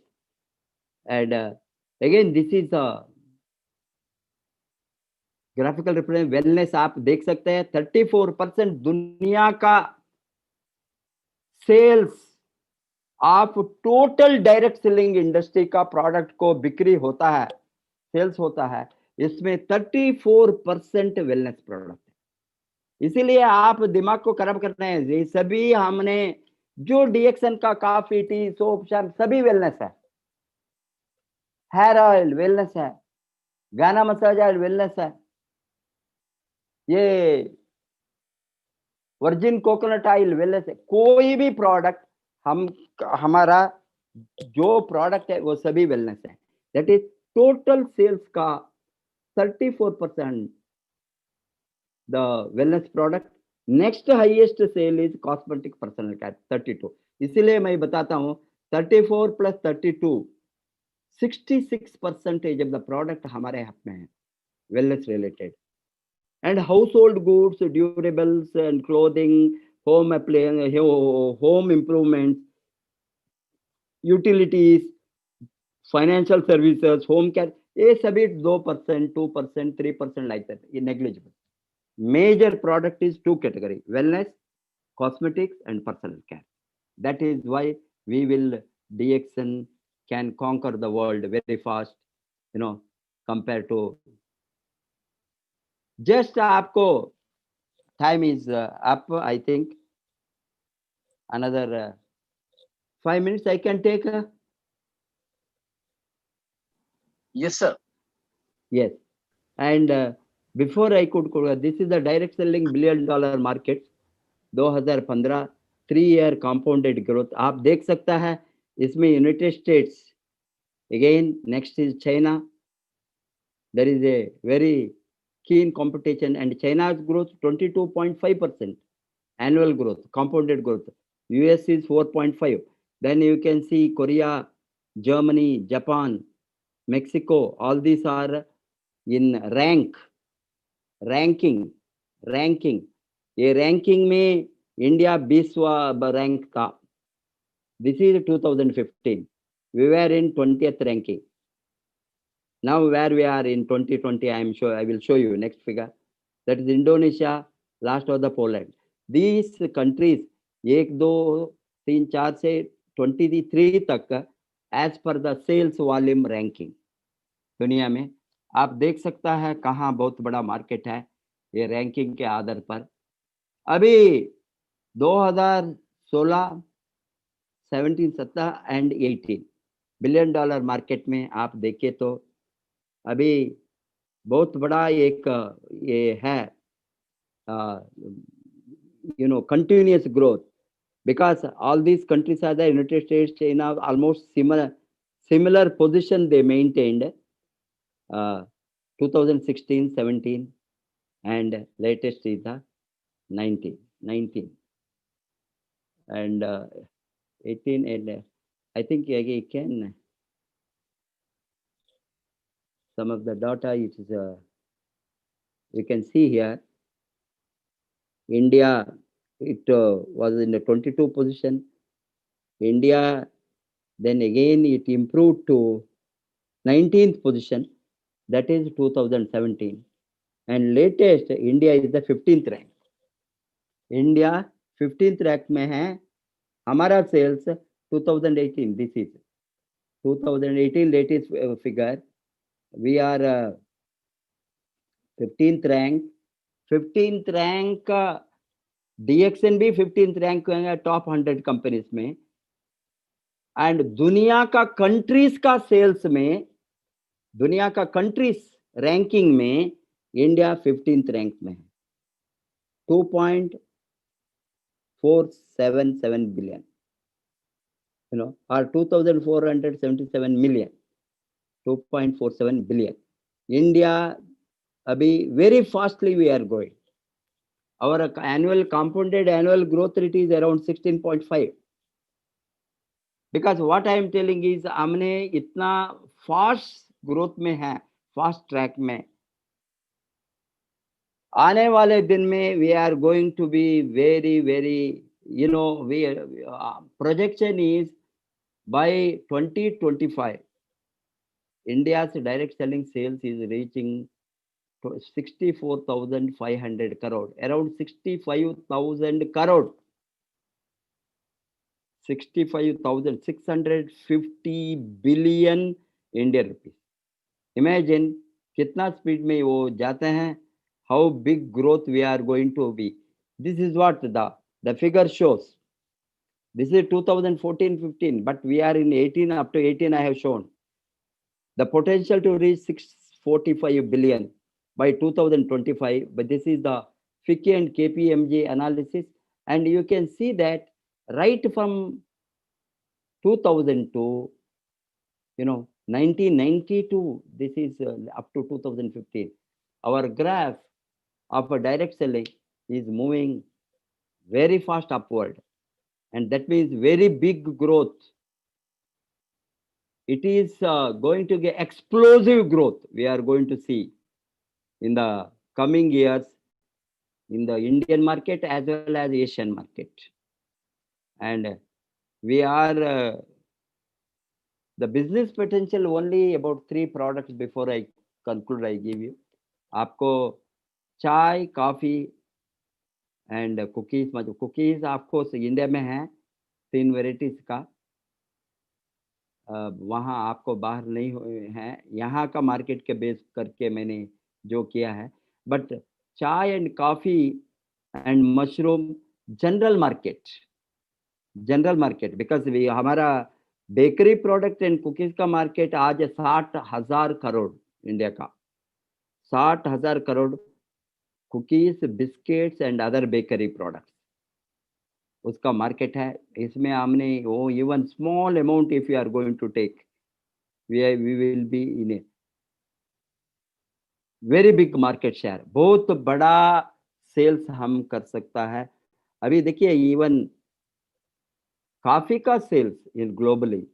And again this is a graphical represent. Wellness आप देख सकते हैं 34% दुनिया का sales of total direct selling industry का product को बिक्री होता है, सेल्स होता है, इसमें 34% वेलनेस प्रोडक्ट है. इसीलिए आप दिमाग को खराब करते हैं. ये सभी हमने जो डीएक्सएन का कॉफी, टी, सोप, शैम्पू सभी वेलनेस है. हेयर ऑयल वेलनेस है, गाना मसाज ऑयल वेलनेस है, ये वर्जिन कोकोनट ऑयल वेलनेस है. कोई भी प्रोडक्ट हमारा जो प्रोडक्ट है वो सभी वेलनेस है. दैट इज टोटल सेल्स का 34% the wellness product. Next highest sale is cosmetic personal care 32. इसीलिए मैं बताता हूँ 34 प्लस 32 66% ऑफ द प्रोडक्ट हमारे हाथ में है wellness related. And household goods, durables and clothing, home appliance, home improvements, utilities, financial services, home care, ये सभी 2%, 2%, 3% like that, ये negligible. Major product is 2 category: wellness, cosmetics, and personal care. That is why we will DXN can conquer the world very fast, compared to. Just आपको time is up. I think another 5 minutes I can take. Yes, sir. Yes. And before I could, this is the direct selling $1 billion market. 2015 3-year compounded growth आप देख सकता है. इसमें United States, again next is China. There is a very keen competition, and China's growth 22.5% annual growth, compounded growth. US is 4.5. Then you can see Korea, Germany, Japan, Mexico, all these are in ranking. ये ranking में India 20वां rank था. This is 2015. We were in 20th ranking. Now where we are in 2020, I am sure I will show you next figure. That is Indonesia, last was the Poland. These countries 1, 2, 3, 4 से 23 तक as per the sales volume ranking दुनिया में आप देख सकता है कहाँ बहुत बड़ा मार्केट है ये रैंकिंग के आधार पर। अभी 2016, 17, 17 एंड 18 बिलियन डॉलर मार्केट में आप देखें तो अभी बहुत बड़ा एक ये है continuous growth, because all these countries are the United States, China, almost similar position they maintained 2016, 17 and latest is the 19 and 18 and I think again some of the data it is you can see here. India, it was in the 22 position. India, then again it improved to 19th position. That is 2017. And latest, India is the 15th rank. India 15th rank में है. हमारा sales 2018. This is 2018 latest figure. We are 15th rank. 15th rank DXN भी 15th rank है top 100 companies में and दुनिया का countries का sales में दुनिया का कंट्रीज रैंकिंग में इंडिया 15th रैंक में है 2.477 बिलियन और 2477 मिलियन 2.47 बिलियन इंडिया अभी very fastly we are growing. Our compounded annual growth rate is around 16.5. Because what I am telling is हमने इतना fast growth में है, fast track में. आने वाले दिन में we are going to be very projection is by 2025 India's direct selling sales is reaching 64,500 crore, around 65,000 crore, 65,650 billion Indian rupees. Imagine कितना स्पीड में वो जाते हैं, how big growth we are going to be. This is what the figure shows. This is 2014-15, but we are in 18, up to 18 I have shown. The potential to reach 645 billion by 2025, but this is the FICCI and KPMG analysis, and you can see that right from 2000 to 1992, this is up to 2015, our graph of a direct selling is moving very fast upward, and that means very big growth. It is going to get explosive growth we are going to see in the coming years in the Indian market as well as Asian market. And we are the business potential only about 3 products before I conclude I give you. आपको चाय, coffee and cookies, मतलब cookies आपको India में है 3 varieties का, वहाँ आपको बाहर नहीं हुए हैं, यहाँ का मार्केट के बेस करके मैंने जो किया है. But chai and coffee and mushroom general market because हमारा बेकरी प्रोडक्ट एंड कुकीज का मार्केट आज 60,000 करोड़ इंडिया का, 60,000 crore cookies, biscuits and other bakery products उसका मार्केट है. इसमें हमने वो even small amount if you are going to take we will be in a very big market share, बहुत बड़ा सेल्स हम कर सकता है. अभी देखिए इवन कॉफी का sales in globally,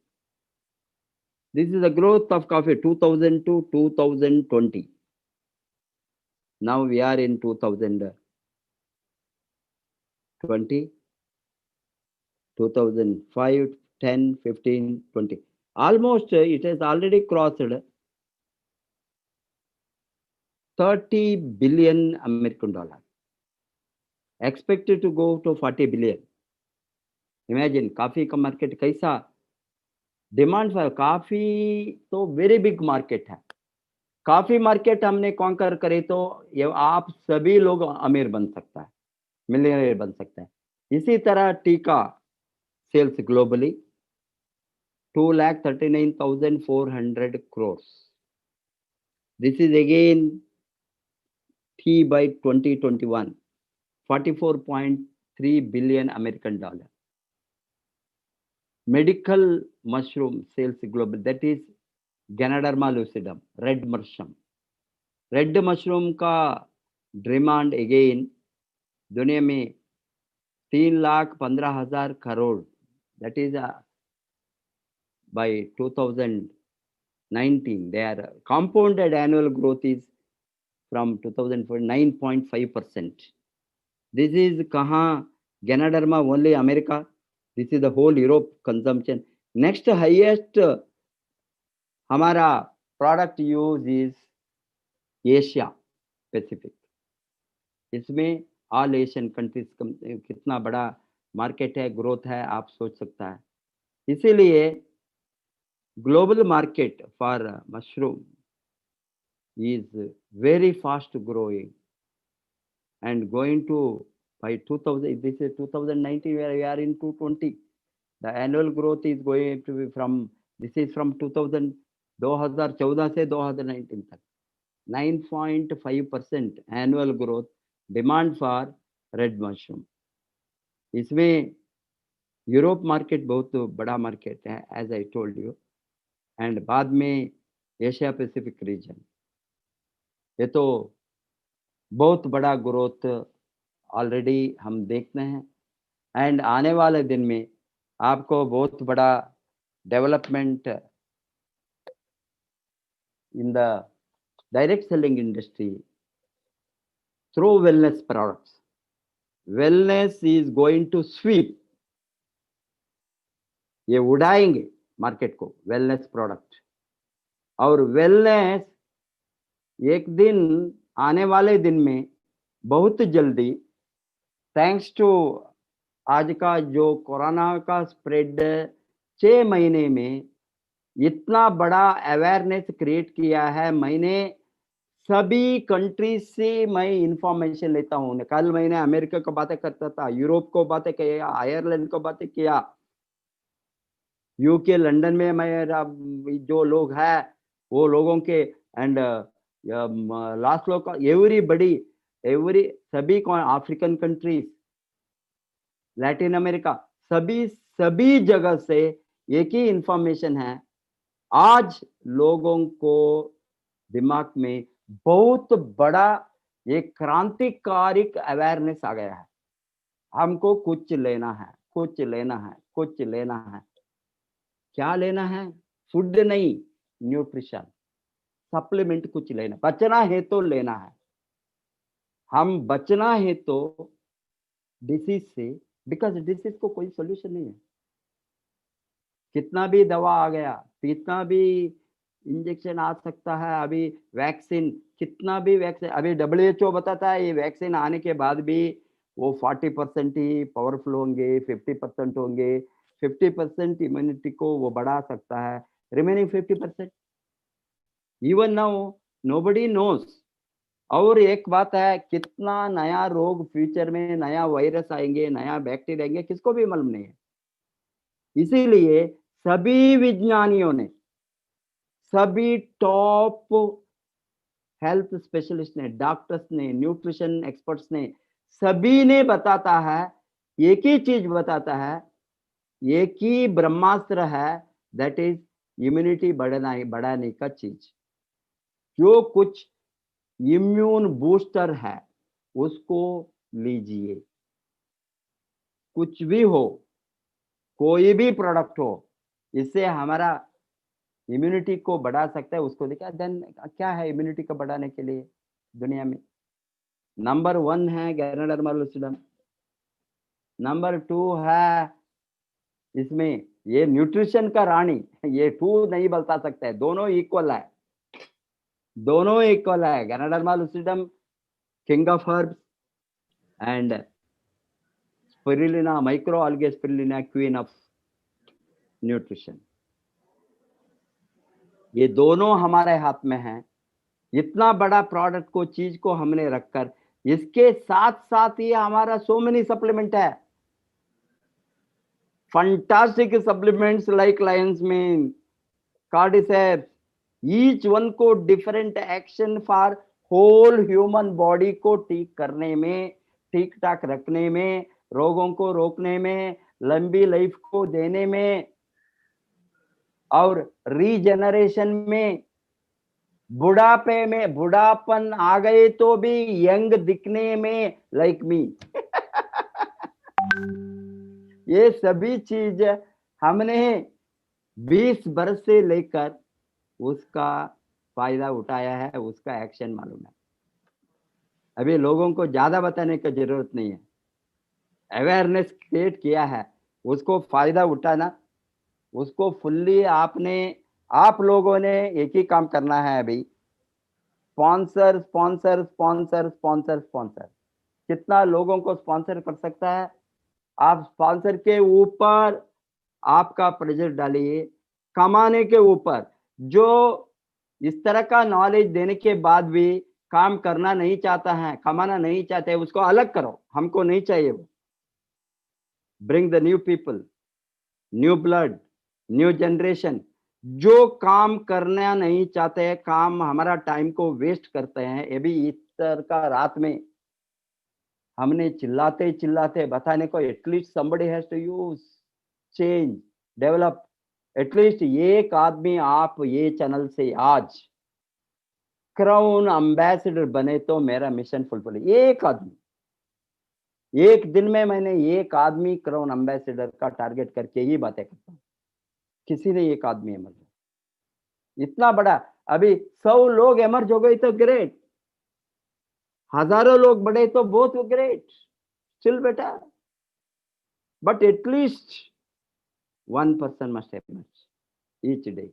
this is the growth of coffee 2000 to 2020. Now we are in 2020, 2005, 10, 15, 20. Almost it has already crossed 30 billion American dollar, expected to go to 40 billion. Imagine coffee का market कैसा demand for coffee तो very big market है. Coffee market हमने conquer करे तो ये आप सभी लोग अमीर बन सकता है, मिलियनेयर बन सकता है. इसी तरह टी का sales globally 2,39,400 crores. This is again tea by 2021, 44.3 billion American dollar. Medical mushroom sales global, that is Ganoderma lucidum, red mushroom. Red mushroom का डिमांड अगेन दुनिया में 3,15,000 crore, that is by 2019 their compounded annual growth is from 2004 9.5%. This is कहाँ Ganoderma only America. This is the whole Europe consumption. Next highest हमारा product use is Asia Pacific. इसमें all Asian countries कितना बड़ा market है, growth है, आप सोच सकता है. इसीलिए global market for mushroom is very fast growing and going to by 2000, this is 2019, where we are in 220. The annual growth is going to be from, this is from 2014 से 2019 तक 9.5% annual growth demand for red mushroom. इसमें Europe market बहुत बड़ा market है as I told you, and बाद में Asia Pacific reason. ये तो बहुत बड़ा ग्रोथ ऑलरेडी हम देखते हैं एंड आने वाले दिन में आपको बहुत बड़ा development in the direct selling industry through wellness products. Wellness is going to sweep, ये उड़ाएंगे मार्केट को वेलनेस प्रोडक्ट. और वेलनेस एक दिन आने वाले दिन में बहुत जल्दी थैंक्स टू आज का जो कोरोना का स्प्रेड 6 महीने में इतना बड़ा अवेयरनेस क्रिएट किया है. मैंने सभी कंट्री से मैं इंफॉर्मेशन लेता हूँ. कल मैंने अमेरिका को बातें करता था, यूरोप को बातें किया, आयरलैंड को बातें किया, यूके लंदन में मेरा जो लोग हैं वो लोगों के एंड लास्ट लोग एवरीबडी सभी को अफ्रीकन कंट्रीज, लैटिन अमेरिका, सभी जगह से एक ही इंफॉर्मेशन है. आज लोगों को दिमाग में बहुत बड़ा एक क्रांतिकारी अवेयरनेस आ गया है. हमको कुछ लेना है, कुछ लेना है, कुछ लेना है. क्या लेना है? फूड नहीं, न्यूट्रिशन सप्लीमेंट कुछ लेना. बचना है तो लेना है. हम बचना है तो डिसीज से, बिकॉज डिसीज को कोई सोल्यूशन नहीं है. कितना भी दवा आ गया, कितना भी इंजेक्शन आ सकता है, अभी वैक्सीन, कितना भी वैक्सीन, अभी WHO बताता है ये वैक्सीन आने के बाद भी वो 40% ही पावरफुल होंगे, 50% होंगे. 50% इम्यूनिटी को वो बढ़ा सकता है. Remaining 50% even now nobody nose. और एक बात है, कितना नया रोग फ्यूचर में, नया वायरस आएंगे, नया बैक्टीरिया आएंगे, किसको भी मालूम नहीं है. इसीलिए सभी विज्ञानियों ने, सभी टॉप हेल्थ स्पेशलिस्ट ने, डॉक्टर्स ने, न्यूट्रिशन एक्सपर्ट्स ने, सभी ने बताता है, एक ही चीज बताता है, एक ही ब्रह्मास्त्र है, दैट इज इम्यूनिटी बढ़ाने का चीज. जो कुछ इम्यून बूस्टर है उसको लीजिए. कुछ भी हो, कोई भी प्रोडक्ट हो, इससे हमारा इम्यूनिटी को बढ़ा सकता है. उसको देखा. देन क्या है इम्यूनिटी को बढ़ाने के लिए दुनिया में? नंबर 1 है गैनोडर्मा लुसिडम, नंबर 2 है इसमें ये न्यूट्रिशन का रानी, ये 2 नहीं बता सकता है, दोनों इक्वल है. दोनों इक्वल है। Ganoderma lucidum king of herbs and spirulina micro algae spirulina queen of nutrition. ये दोनों हमारे हाथ में है। इतना बड़ा प्रोडक्ट को चीज को हमने रखकर इसके साथ साथ ही हमारा सो मेनी सप्लीमेंट है, fantastic supplements like lion's mane, cordyceps, each one को different action for whole human body को ठीक करने में, ठीक ठाक रखने में, रोगों को रोकने में, लंबी लाइफ को देने में और रीजनरेशन में, बुढ़ापे में, बुढ़ापन आ गए तो भी यंग दिखने में लाइक मी। ये सभी चीज हमने 20 वर्ष से लेकर उसका फायदा उठाया है, उसका एक्शन मालूम है। अभी लोगों को ज्यादा बताने की जरूरत नहीं है, अवेयरनेस क्रिएट किया है, उसको फायदा उठाना, उसको फुल्ली आप लोगों ने एक ही काम करना है अभी, sponsor sponsor sponsor sponsor sponsor. कितना लोगों को स्पॉन्सर कर सकता है? आप स्पॉन्सर के ऊपर आपका प्रेशर डालिए, कमाने के ऊपर। जो इस तरह का नॉलेज देने के बाद भी काम करना नहीं चाहता है, कमाना नहीं चाहते, उसको अलग करो, हमको नहीं चाहिए वो। Bring the new people, new blood, new generation. जो काम करना नहीं चाहते, काम हमारा टाइम को वेस्ट करते हैं, ये भी इस तरह का रात में हमने चिल्लाते चिल्लाते बताने को, at least somebody has to use, change, develop। At least एक आदमी आप ये चैनल से आज क्राउन एम्बेसडर बने तो मेरा मिशन फुलफिल। एक आदमी, एक दिन में मैंने एक आदमी क्राउन एम्बेसडर का टारगेट करके ही बातें करता हूँ। किसी ने एक आदमी एमर्ज, इतना बड़ा। अभी 100 लोग एमर्ज हो गए तो ग्रेट, हजारों लोग बढ़े तो बहुत great, still better, but at least 1 person must emerge each day.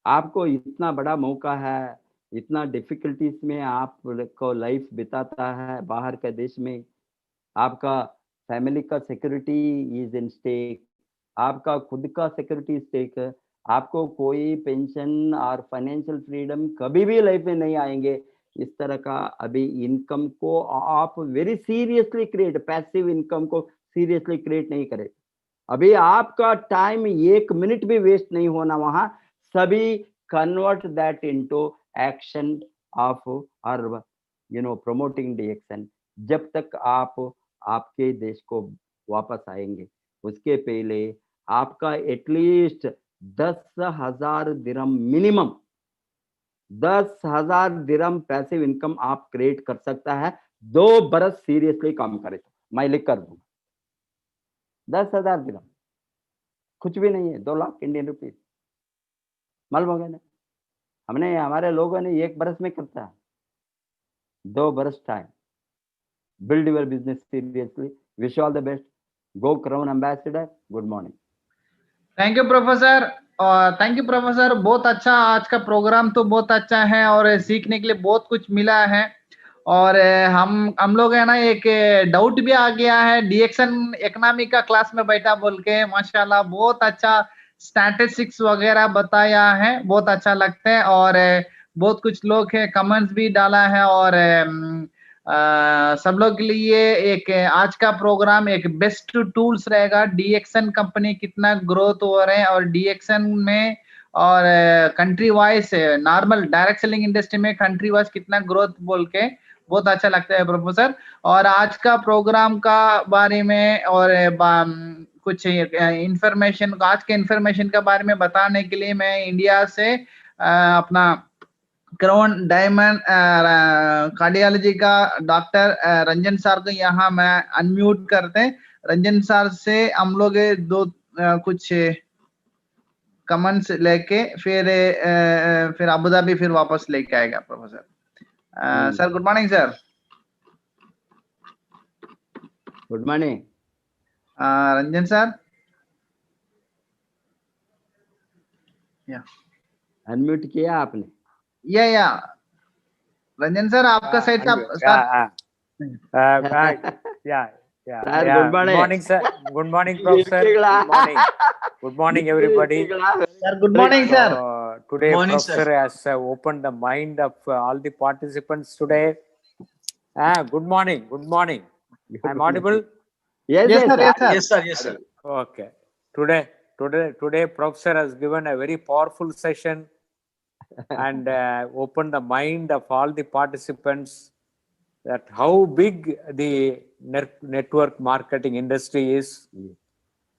आपको इतना बड़ा मौका है, इतना डिफिकल्टीज में आपको लाइफ बिताता है बाहर के देश में, आपका फैमिली का सिक्योरिटी इज इन स्टेक, आपका खुद का सिक्योरिटी स्टेक है, आपको कोई पेंशन और फाइनेंशियल फ्रीडम कभी भी लाइफ में नहीं आएंगे। इस तरह का अभी इनकम को आप very seriously create, passive income को सीरियसली क्रिएट नहीं करें। अभी आपका टाइम 1 मिनट भी वेस्ट नहीं होना वहां, सभी convert that into action of और प्रमोटिंग डीएक्शन। जब तक आप आपके देश को वापस आएंगे, उसके पहले आपका एटलीस्ट 10,000 दिरहम मिनिमम, 10,000 दिरहम पैसिव इनकम आप क्रिएट कर सकता है 2 बरस सीरियसली काम करे तो। मैं लिख कर दूंगा 10,000 दिरहम कुछ भी नहीं है, 2 लाख इंडियन रुपीज। मालूम हो गया ना? हमने, हमारे लोगों ने 1 बरस में करता है, 2 बरस time. Build your business seriously. Wish all the best. Go crown ambassador. Good morning. Thank you professor, और थैंक यू प्रोफेसर। बहुत अच्छा, आज का प्रोग्राम तो बहुत अच्छा है और सीखने के लिए बहुत कुछ मिला है। और हम लोग है ना, एक डाउट भी आ गया है, डीएक्शन इकोनॉमी का क्लास में बैठा बोल के, माशाल्लाह बहुत अच्छा स्टैटिस्टिक्स वगैरह बताया है, बहुत अच्छा लगता है। और बहुत कुछ लोग है कमेंट्स भी डाला है, और सब लोग के लिए एक आज का प्रोग्राम एक बेस्ट टूल्स रहेगा। डीएक्शन कंपनी कितना ग्रोथ हो रहे हैं, और डीएक्शन में और country wise normal direct selling industry में कंट्री वाइज कितना ग्रोथ बोल के बहुत अच्छा लगता है प्रोफेसर। और आज का प्रोग्राम का बारे में और कुछ इंफॉर्मेशन, आज के इंफॉर्मेशन के बारे में बताने के लिए मैं इंडिया से अपना क्राउन डायमंड कार्डियोलॉजी का डॉक्टर रंजन सर को यहाँ मैं अनम्यूट करते हैं। रंजन सर से हम लोग दो कुछ कमेंट्स लेके फिर अबू धाबी फिर वापस लेके आएगा professor. Sir good morning sir. Good morning Ranjan sir. Unmute किया आपने? या रंजन सर आपका साइड से आप start Yeah, yeah, Sir, yeah. good morning. Good morning, sir. Good morning, Professor. Good morning. Good morning, everybody. Sir good morning sir Today, morning, Professor has opened the mind of all the participants today. Good morning. Good morning. I'm audible. Yes, Yes, yes, sir, sir. yes, sir. Yes, sir. Yes, sir. Okay. Today, Professor has given a very powerful session and opened the mind of all the participants that how big the network marketing industry is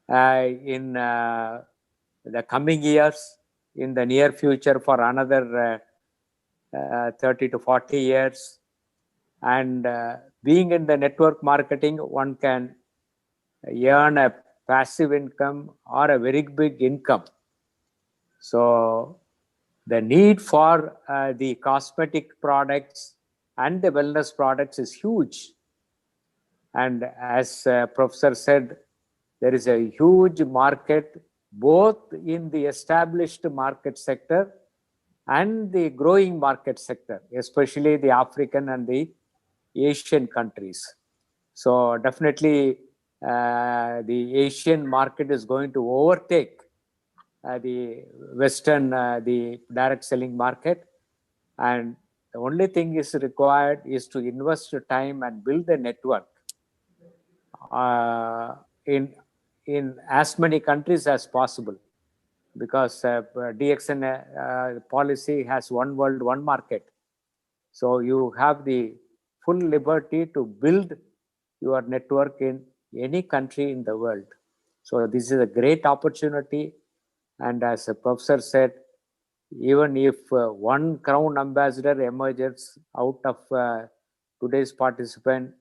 in the coming years, in the near future for another 30 to 40 years. And being in the network marketing, one can earn a passive income or a very big income. So the need for the cosmetic products and the wellness products is huge. And as Professor said, there is a huge market both in the established market sector and the growing market sector, especially the African and the Asian countries. So definitely the Asian market is going to overtake the Western, the direct selling market. And the only thing is required is to invest time and build a network in as many countries as possible, because DXN policy has one world, one market. So you have the full liberty to build your network in any country in the world. So this is a great opportunity. And as the professor said, even if one crown ambassador emerges out of today's participant,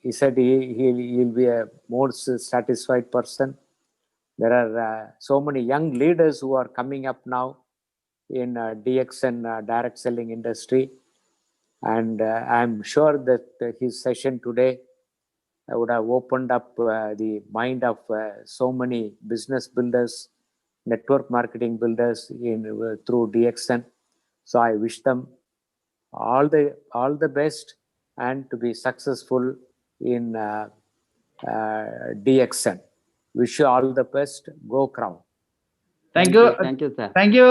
he said he'll be a more satisfied person. There are so many young leaders who are coming up now in DXN direct selling industry. And I'm sure that his session today would have opened up the mind of so many business builders, network marketing builders through DXN. So I wish them all the best and to be successful in DXN. Wish you all the best. Go Crown. Thank you Thank you, sir. Thank you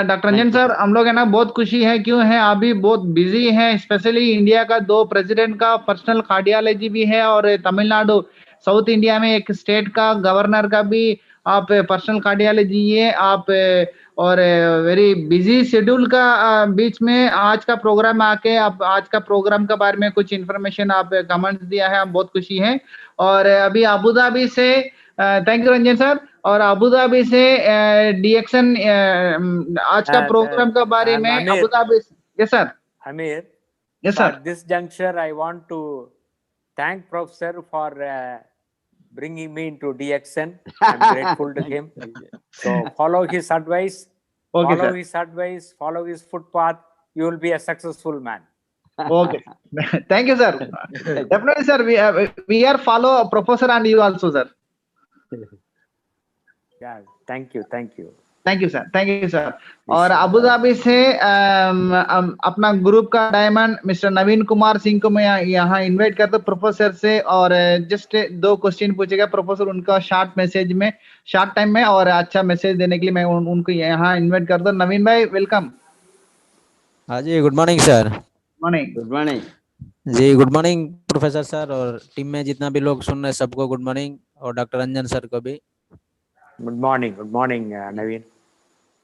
doctor Ranjan sir हम लोग है ना बहुत खुशी है क्यों है अभी बहुत बिजी है स्पेशली इंडिया का 2 प्रेसिडेंट का पर्सनल कार्डियोलॉजी भी है और तमिलनाडु साउथ इंडिया में एक स्टेट का गवर्नर का भी आप पर्सनल कार्डियोलॉजी है आप और वेरी बिजी शेड्यूल का बीच में आज का प्रोग्राम आके आप आज का प्रोग्राम के बारे में कुछ इन्फॉर्मेशन आप कमेंट्स दिया है हम बहुत खुशी है और अभी अबू धाबी से थैंक यू रंजन सर और अबू धाबी से डीएक्सन आज का प्रोग्राम के बारे में Amir. Abu Dhabi yes sir Amir, yes so sir at this juncture, I want to thank Professor for bringing me into DXN. I'm grateful to him. So follow his advice. Okay, follow sir. his advice. Follow his footpath. You will be a successful man. Okay. Thank you, sir. Definitely, sir. We are follow Professor and you also, sir. Yeah. Thank you. Thank you. Thank you sir thank you sir और Abu Dhabi से अपना group का diamond mister नवीन कुमार सिंह को मैं यहाँ invite करता हूँ professor से और जस्ट 2 क्वेश्चन पूछेगा प्रोफेसर उनका शॉर्ट मैसेज में शॉर्ट टाइम में और अच्छा मैसेज देने के लिए मैं उनको यहाँ इनवाइट करता हूँ नवीन भाई वेलकम हाँ जी good morning sir morning good morning जी गुड मॉर्निंग प्रोफेसर सर और टीम में जितना भी लोग सुन रहे हैं सबको गुड मॉर्निंग और डॉक्टर रंजन सर को भी Good morning, Naveen.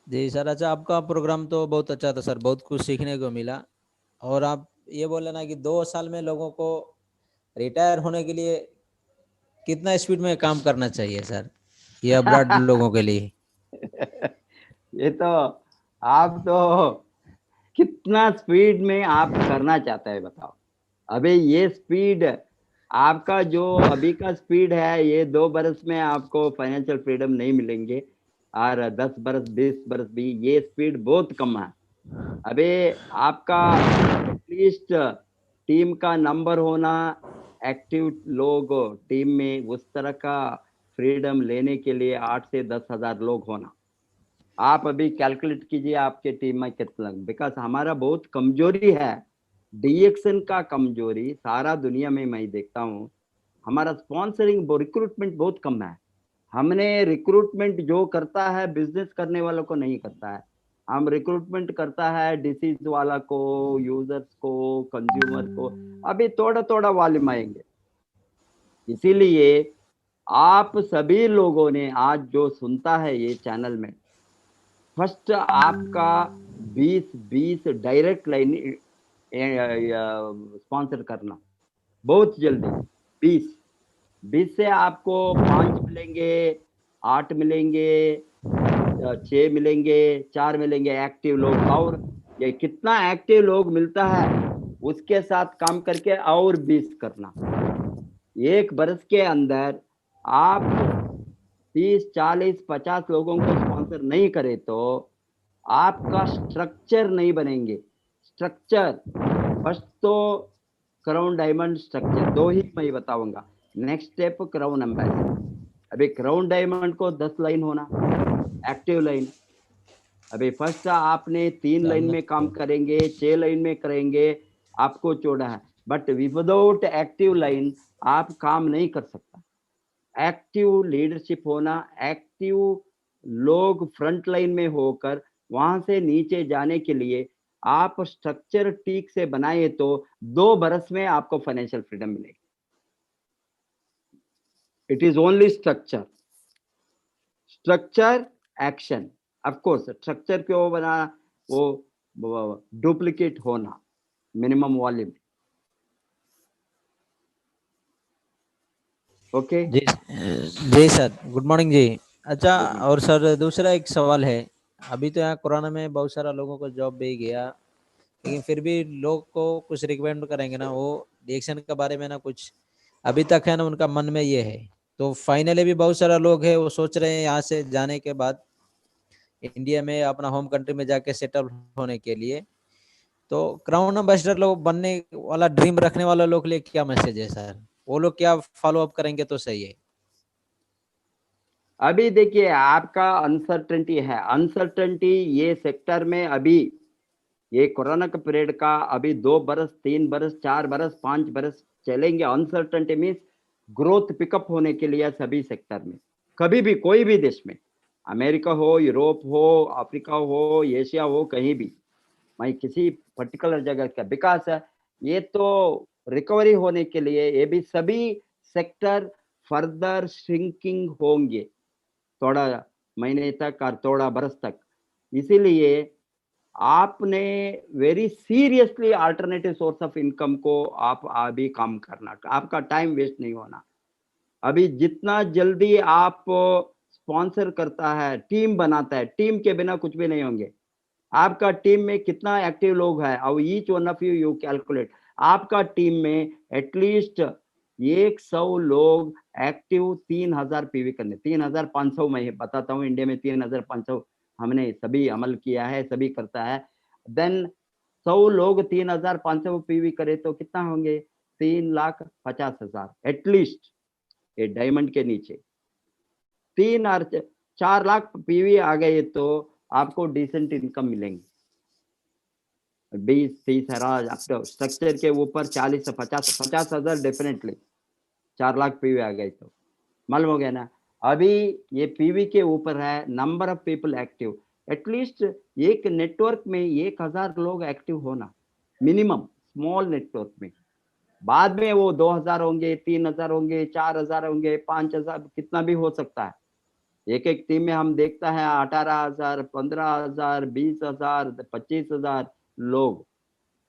जी सर अच्छा आपका प्रोग्राम तो बहुत अच्छा था सर बहुत कुछ सीखने को मिला और आप ये बोले ना कि 2 साल में लोगों को रिटायर होने के लिए कितना स्पीड में काम करना चाहिए सर ये अब्रॉड लोगों के लिए ये तो आप तो कितना स्पीड में आप करना चाहते हैं बताओ अबे ये स्पीड आपका जो अभी का स्पीड है ये 2 बरस में आपको फाइनेंशियल फ्रीडम नहीं मिलेंगे और 10 बरस 20 बरस भी ये स्पीड बहुत कम है अबे आपका एटलीस्ट टीम का नंबर होना एक्टिव लोग टीम में उस तरह का फ्रीडम लेने के लिए 8 से 10 हजार लोग होना आप अभी कैलकुलेट कीजिए आपके टीम में कितना, बिकॉज हमारा बहुत कमजोरी है डीएक्शन का, कमजोरी सारा दुनिया में मैं देखता हूँ। हमारा स्पॉन्सरिंग रिक्रूटमेंट बहुत कम है। हमने रिक्रूटमेंट जो करता है बिजनेस करने वालों को नहीं करता है, हम रिक्रूटमेंट करता है डिसीज वाला को, यूजर्स को, कंज्यूमर को। अभी थोड़ा थोड़ा वॉल्यूम आएंगे। इसीलिए आप सभी लोगों ने आज जो सुनता है ये चैनल में, फर्स्ट आपका 20 डायरेक्ट लाइन स्पॉन्सर करना बहुत जल्दी। 20 से आपको 5 मिलेंगे, 8 मिलेंगे, 6 मिलेंगे, 4 मिलेंगे एक्टिव लोग। और ये कितना एक्टिव लोग मिलता है उसके साथ काम करके और 20 करना। एक बरस के अंदर आप 30, 40, 50 लोगों को स्पॉन्सर नहीं करे तो आपका स्ट्रक्चर नहीं बनेंगे। स्ट्रक्चर फर्स्ट तो क्राउन डायमंड स्ट्रक्चर 2 ही मैं बताऊंगा। Next step crown ambassador. अभी क्राउन डायमंड को 10 लाइन होना, एक्टिव लाइन। अभी फर्स्ट आपने 3 लाइन में काम करेंगे, 6 लाइन में करेंगे, आपको छोड़ा है। बट विदाउट एक्टिव लाइन आप काम नहीं कर सकता। एक्टिव लीडरशिप होना, एक्टिव लोग फ्रंट लाइन में होकर वहां से नीचे जाने के लिए आप स्ट्रक्चर ठीक से बनाए तो 2 बरस में आपको फाइनेंशियल फ्रीडम मिलेगी। It is only structure, structure action. Of course structure क्यों बना, वो डुप्लीकेट होना, मिनिमम वॉल्यूम। ओके जी जी सर, गुड मॉर्निंग जी। अच्छा, और सर दूसरा एक सवाल है। अभी तो यहाँ कोरोना में बहुत सारा लोगों को जॉब भी गया, लेकिन फिर भी लोग को कुछ रिकमेंड करेंगे ना, वो डिएक्शन के बारे में ना कुछ अभी तक है ना उनका मन में ये है। तो फाइनली भी बहुत सारा लोग है वो सोच रहे हैं यहाँ से जाने के बाद इंडिया में अपना होम कंट्री में जाके सेटल होने के लिए। तो क्राउन एम्बेसडर लोग बनने वाला ड्रीम रखने वाले लोग के लिए क्या मैसेज है सर? वो लोग क्या फॉलो अप करेंगे तो सही है? अभी देखिए आपका अनसर्टेनिटी है, अनसर्टेनिटी ये सेक्टर में अभी ये कोरोना का पीरियड का अभी 2 बरस, 3 बरस, 4 बरस, 5 बरस चलेंगे। अनसर्टेनिटी मीन्स ग्रोथ पिकअप होने के लिए सभी सेक्टर में, कभी भी कोई भी देश में, अमेरिका हो, यूरोप हो, अफ्रीका हो, एशिया हो, कहीं भी, मैं किसी पर्टिकुलर जगह का विकास है, ये तो रिकवरी होने के लिए ये भी सभी सेक्टर फर्दर श्रिंकिंग होंगे थोड़ा महीने तक और थोड़ा बरस तक। इसीलिए आपने very seriously alternative source of income को आप अभी काम करना, आपका टाइम वेस्ट नहीं होना। अभी जितना जल्दी आप स्पॉन्सर करता है, टीम बनाता है, टीम के बिना कुछ भी नहीं होंगे। आपका टीम में कितना एक्टिव लोग हैं, और each one of you calculate, आपका टीम में एटलीस्ट 100 लोग एक्टिव 3000 पीवी करने, 3500 मैं बताता हूँ, इंडिया में 3500 हमने सभी अमल किया है, सभी करता है। देन 100 लोग 3500 पीवी करे तो कितना होंगे, 3,50,000 एटलीस्ट। ये डायमंड के नीचे 3 और 4 लाख पीवी आ गए तो आपको डिसेंट इनकम मिलेंगे। 20-30 हजार स्ट्रक्चर के ऊपर 40 से 50,000 डेफिनेटली। 4 लाख पीवी आ गए तो मालूम हो गया ना। अभी ये पीवी के ऊपर है, number of people active. At least एक नेटवर्क में 1000 लोग एक्टिव होना मिनिमम, स्मॉल नेटवर्क में। बाद में वो 2000 होंगे, 3000 होंगे, 4000 होंगे, 5000, कितना भी हो सकता है। एक एक टीम में हम देखता है 18,000, 15,000, 20,000, 25,000 लोग।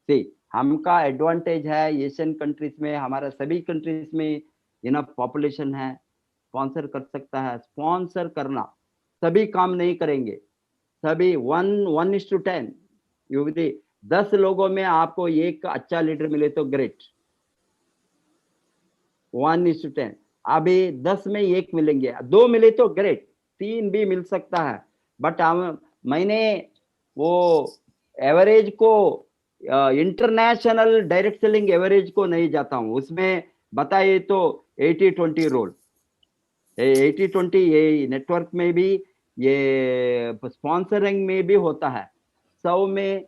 सी हमका एडवांटेज है एशियन कंट्रीज में, हमारा सभी कंट्रीज में इनफ पॉपुलेशन है, स्पॉन्सर कर सकता है। स्पॉन्सर करना, सभी काम नहीं करेंगे, सभी 1:10 यदि 10 लोगों में आपको एक अच्छा लीडर मिले तो ग्रेट, 1:10। अभी 10 में 1 मिलेंगे, 2 मिले तो ग्रेट, 3 भी मिल सकता है। बट मैंने वो एवरेज को, इंटरनेशनल डायरेक्ट सेलिंग एवरेज को नहीं जाता हूं, उसमें बताइए तो 80-20 रोल, 80-20 ये नेटवर्क में भी ये स्पॉन्सरिंग में भी होता है, 100 में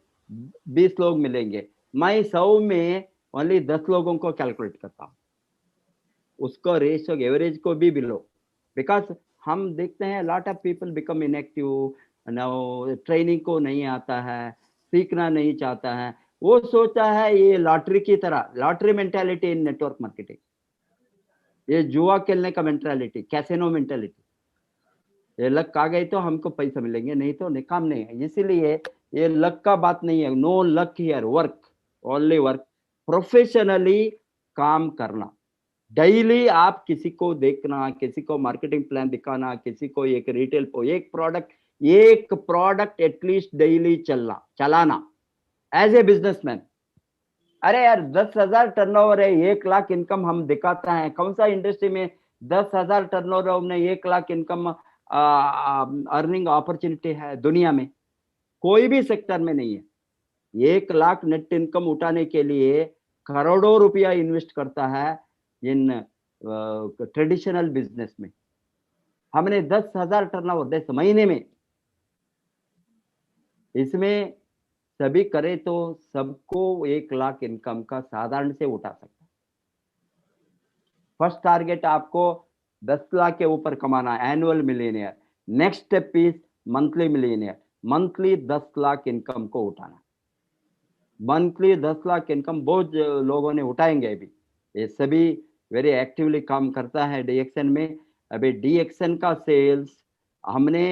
20 लोग मिलेंगे, मैं 100 में ओनली 10 लोगों को कैलकुलेट करता हूँ, उसको रेशियो एवरेज को भी बिलो, बिकॉज हम देखते हैं lot of people become inactive, training को नहीं आता है, सीखना नहीं चाहता है, वो सोचता है ये लॉटरी की तरह, लॉटरी मेंटालिटी इन नेटवर्क मार्केटिंग, ये जुआ खेलने का मेंटालिटी, कैसीनो मेंटालिटी, ये लक आ गई तो हमको पैसा मिलेंगे, नहीं तो काम नहीं है। इसीलिए ये लक का बात नहीं है, no luck here, work only work, professionally काम करना, डेली आप किसी को देखना, किसी को मार्केटिंग प्लान दिखाना, किसी को एक रिटेल को एक प्रोडक्ट एटलीस्ट डेली चलाना एज ए बिजनेसमैन। अरे यार 10,000 टर्नओवर है, 1 लाख इनकम हम दिखाता है, कौन सा इंडस्ट्री में 10,000 टर्नओवर में 1 लाख इनकम अर्निंग अपॉर्चुनिटी है दुनिया में? कोई भी सेक्टर में नहीं है। 1 लाख नेट इनकम उठाने के लिए करोड़ों रुपया इन्वेस्ट करता है इन ट्रेडिशनल बिजनेस में। हमने 10,000 टर्नओवर 10 महीने में, इसमें सभी करे तो सबको 1 लाख इनकम का साधारण से उठा सकता है। फर्स्ट टारगेट आपको 10 लाख के ऊपर कमाना, annual millionaire. Next step is monthly millionaire, monthly 10 lakh income को उठाना। मंथली 10 लाख इनकम बहुत लोगों ने उठाएंगे अभी, ये सभी वेरी एक्टिवली काम करता है डीएक्सन में। अभी डीएक्सन का सेल्स हमने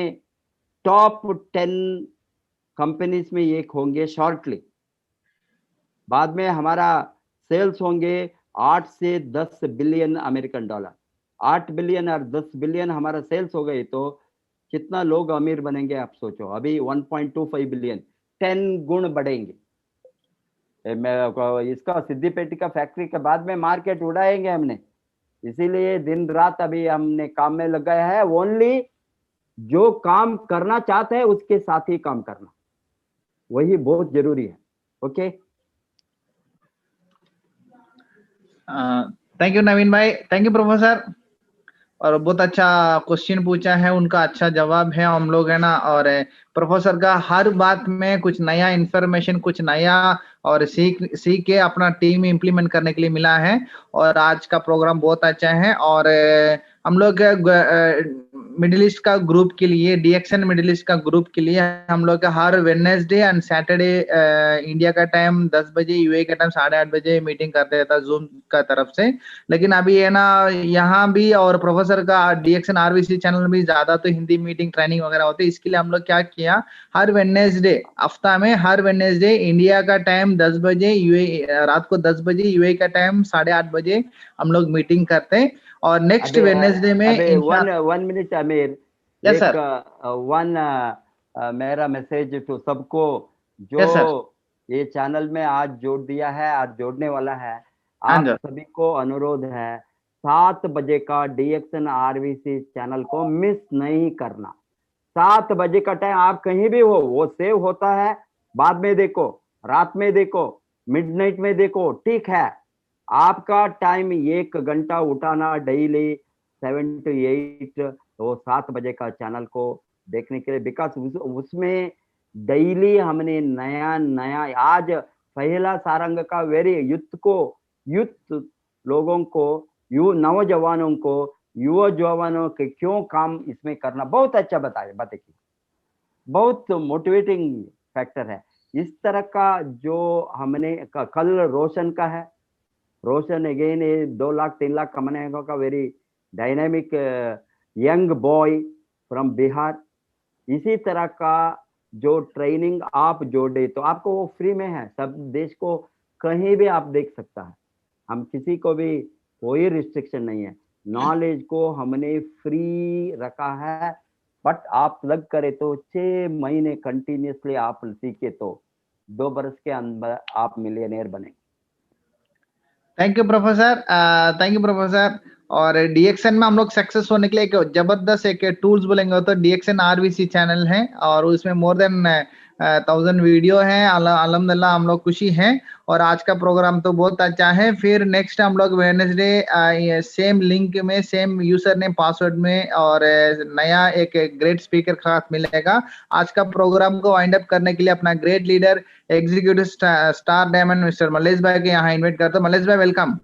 टॉप 10 कंपनीज में एक होंगे शॉर्टली, बाद में हमारा सेल्स होंगे 8 से 10 बिलियन अमेरिकन डॉलर। 8 बिलियन और 10 बिलियन हमारा सेल्स हो गए तो कितना लोग अमीर बनेंगे आप सोचो। अभी 1.25 बिलियन, 10 गुण बढ़ेंगे। इसका सिद्दीपेटी का फैक्ट्री के बाद में मार्केट उड़ाएंगे हमने, इसीलिए दिन रात अभी हमने काम में लगाया है। ओनली जो काम करना चाहते हैं उसके साथ ही काम करना, वही बहुत जरूरी है। ओके, थैंक यू नवीन भाई, थैंक यू प्रोफेसर। और बहुत अच्छा क्वेश्चन पूछा है, उनका अच्छा जवाब है हम लोग है ना। और प्रोफेसर का हर बात में कुछ नया इंफॉर्मेशन, कुछ नया और सीख के अपना टीम में इम्प्लीमेंट करने के लिए मिला है। और आज का प्रोग्राम बहुत अच्छा है। और हम लोग मिडिल ईस्ट का ग्रुप के लिए, डीएक्सन मिडिल ईस्ट का ग्रुप के लिए हम लोग हर वेडनेसडे एंड सैटरडे इंडिया का टाइम 10 बजे, यूए का टाइम 8:30 बजे मीटिंग करते था जूम का तरफ से। लेकिन अभी है ना यहाँ भी, और प्रोफेसर का डीएक्सन आरवीसी चैनल भी ज्यादा तो हिंदी मीटिंग ट्रेनिंग वगैरह होती है। इसके लिए हम लोग क्या किया, हर वेडनेसडे, हफ्ता में हर वेडनेसडे इंडिया का टाइम 10 बजे, यूए रात को 10 बजे, यूए का टाइम 8:30 बजे हम लोग मीटिंग करते हैं। और नेक्स्ट वेडनेसडे में one minute Aamir, yes sir, मेरा मैसेज तो सबको जो ये चैनल में आज जोड़ दिया है, आज जोड़ने वाला है, आप सभी को अनुरोध है 7 बजे का डीएक्सन आरवीसी चैनल को मिस नहीं करना। 7 बजे का टाइम आप कहीं भी हो, वो सेव होता है, बाद में देखो, रात में देखो, मिडनाइट में देखो, ठीक है। आपका टाइम 1 घंटा उठाना डेली 7 to 8, तो 7 बजे का चैनल को देखने के लिए, बिकॉज उसमें डेली हमने नया नया, आज पहला सारंग का वेरी यूथ लोगों को, नौजवानों को, युवा जवानों के क्यों काम इसमें करना, बहुत अच्छा बातें की, बहुत मोटिवेटिंग फैक्टर है। इस तरह का जो हमने कल रोशन का है, रोशन अगेन 2 लाख 3 लाख कमाने का very dynamic young boy from Bihar. इसी तरह का जो ट्रेनिंग आप जोड़े तो आपको वो फ्री में है, सब देश को कहीं भी आप देख सकता है, हम किसी को भी कोई रिस्ट्रिक्शन नहीं है। नॉलेज को हमने फ्री रखा है, बट आप लग करे तो 6 महीने कंटिन्यूसली आप सीखे तो 2 बरस के अंदर आप मिलियनेयर बनेंगे। Thank you professor, thank you professor. और डीएक्सन में हम लोग सक्सेस होने के लिए एक जबरदस्त एक टूल्स बोलेंगे तो डीएक्सन आरवीसी चैनल है, और उसमें मोर देन 1000 वीडियो है। अल्हम्दुलिल्लाह हम लोग खुशी हैं और आज का प्रोग्राम तो बहुत अच्छा है। फिर नेक्स्ट हम लोग वेडनेसडे सेम लिंक में सेम यूजर नेम पासवर्ड में और नया एक ग्रेट स्पीकर के साथ मिलेगा। आज का प्रोग्राम को वाइंड अप करने के लिए अपना great leader executive star diamond mister Mallesh भाई के यहाँ इन्वाइट करता हूं। मलेश भाई वेलकम।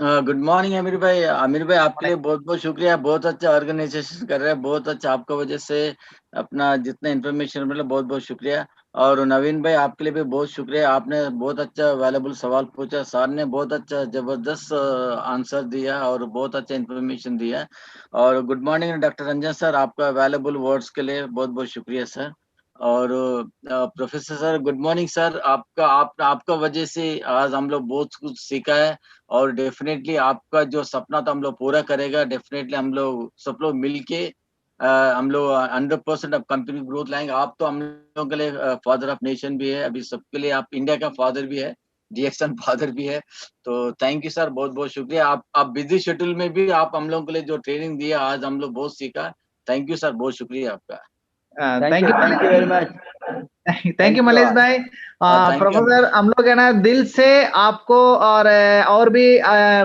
गुड मॉर्निंग आमिर भाई। आमिर भाई आपके लिए बहुत बहुत शुक्रिया। बहुत अच्छा ऑर्गेनाइजेशन कर रहे हैं, बहुत अच्छा। आपका वजह से अपना जितना इन्फॉर्मेशन मिला, बहुत बहुत शुक्रिया। और नवीन भाई आपके लिए भी बहुत शुक्रिया। आपने बहुत अच्छा वैल्यूबल सवाल पूछा, सर ने बहुत अच्छा जबरदस्त आंसर दिया और बहुत अच्छा इन्फॉर्मेशन दिया। और good morning doctor Ranjan sir, आपका वैल्यूबल वर्ड्स के लिए बहुत बहुत शुक्रिया सर। और professor sir good morning sir. आपका वजह से आज हम लोग बहुत कुछ सीखा है और डेफिनेटली आपका जो सपना था हम लोग पूरा करेगा। डेफिनेटली हम लोग सब लोग मिलके हम लोग 100% अब कंपनी ग्रोथ लाएंगे। आप तो हम लोगों के लिए फादर ऑफ नेशन भी है, अभी सबके लिए आप इंडिया का फादर भी है, डीएक्सन फादर भी है। तो थैंक यू सर, बहुत बहुत शुक्रिया। आप बिजी शेड्यूल में भी आप हम लोगों के लिए जो ट्रेनिंग दिया, आज हम लोग बहुत सीखा। थैंक यू सर, बहुत शुक्रिया आपका। Thank you very much. Thank you Mallesh भाई। thank you, प्रोफेसर हम लोग है ना दिल से आपको और भी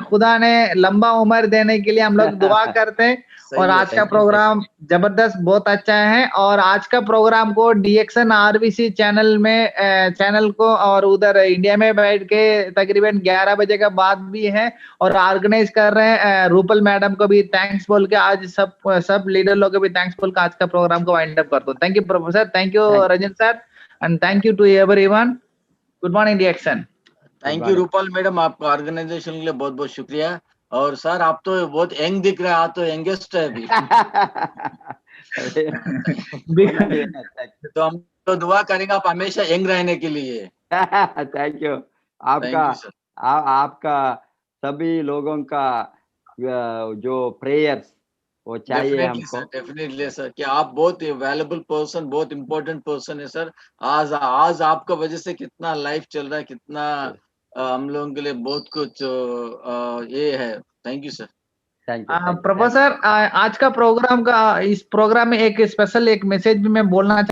खुदा ने लंबा उम्र देने के लिए हम लोग दुआ करते हैं। और आज का प्रोग्राम जबरदस्त बहुत अच्छा है। और आज का प्रोग्राम को डीएक्सन आरबीसी चैनल में चैनल को और उधर इंडिया में बैठ के तकरीबन 11 बजे का बाद भी है और ऑर्गेनाइज कर रहे हैं। रूपल मैडम को भी थैंक्स बोल के आज सब लीडर लोग को भी थैंक्स बोल के आज का प्रोग्राम को वाइंड अप करता हूँ। Thank you professor, thank you Ranjan sir and thank you to everyone. Good morning DXN. Thank you Rupal madam, आपका ऑर्गेनाइजेशन के लिए बहुत बहुत शुक्रिया। और सर आप तो बहुत यंग दिख रहे हैं, आप तो यंगेस्ट है अभी। तो हम तो दुआ करेंगे आप हमेशा यंग रहने के लिए। Thank you. आपका सभी लोगों का जो प्रेयर्स वो चाहिए हमको। डेफिनेटली सर कि आप बहुत वैल्यूबल पर्सन, बहुत इम्पोर्टेंट पर्सन है सर। आज आपका वजह से कितना लाइफ चल रहा है, कितना हम लोगों के लिए बहुत कुछ ये है। Thank you sir. प्रोफेसर आज का प्रोग्राम का इस प्रोग्राम में एक स्पेशल एक मैसेज भी मैं बोलना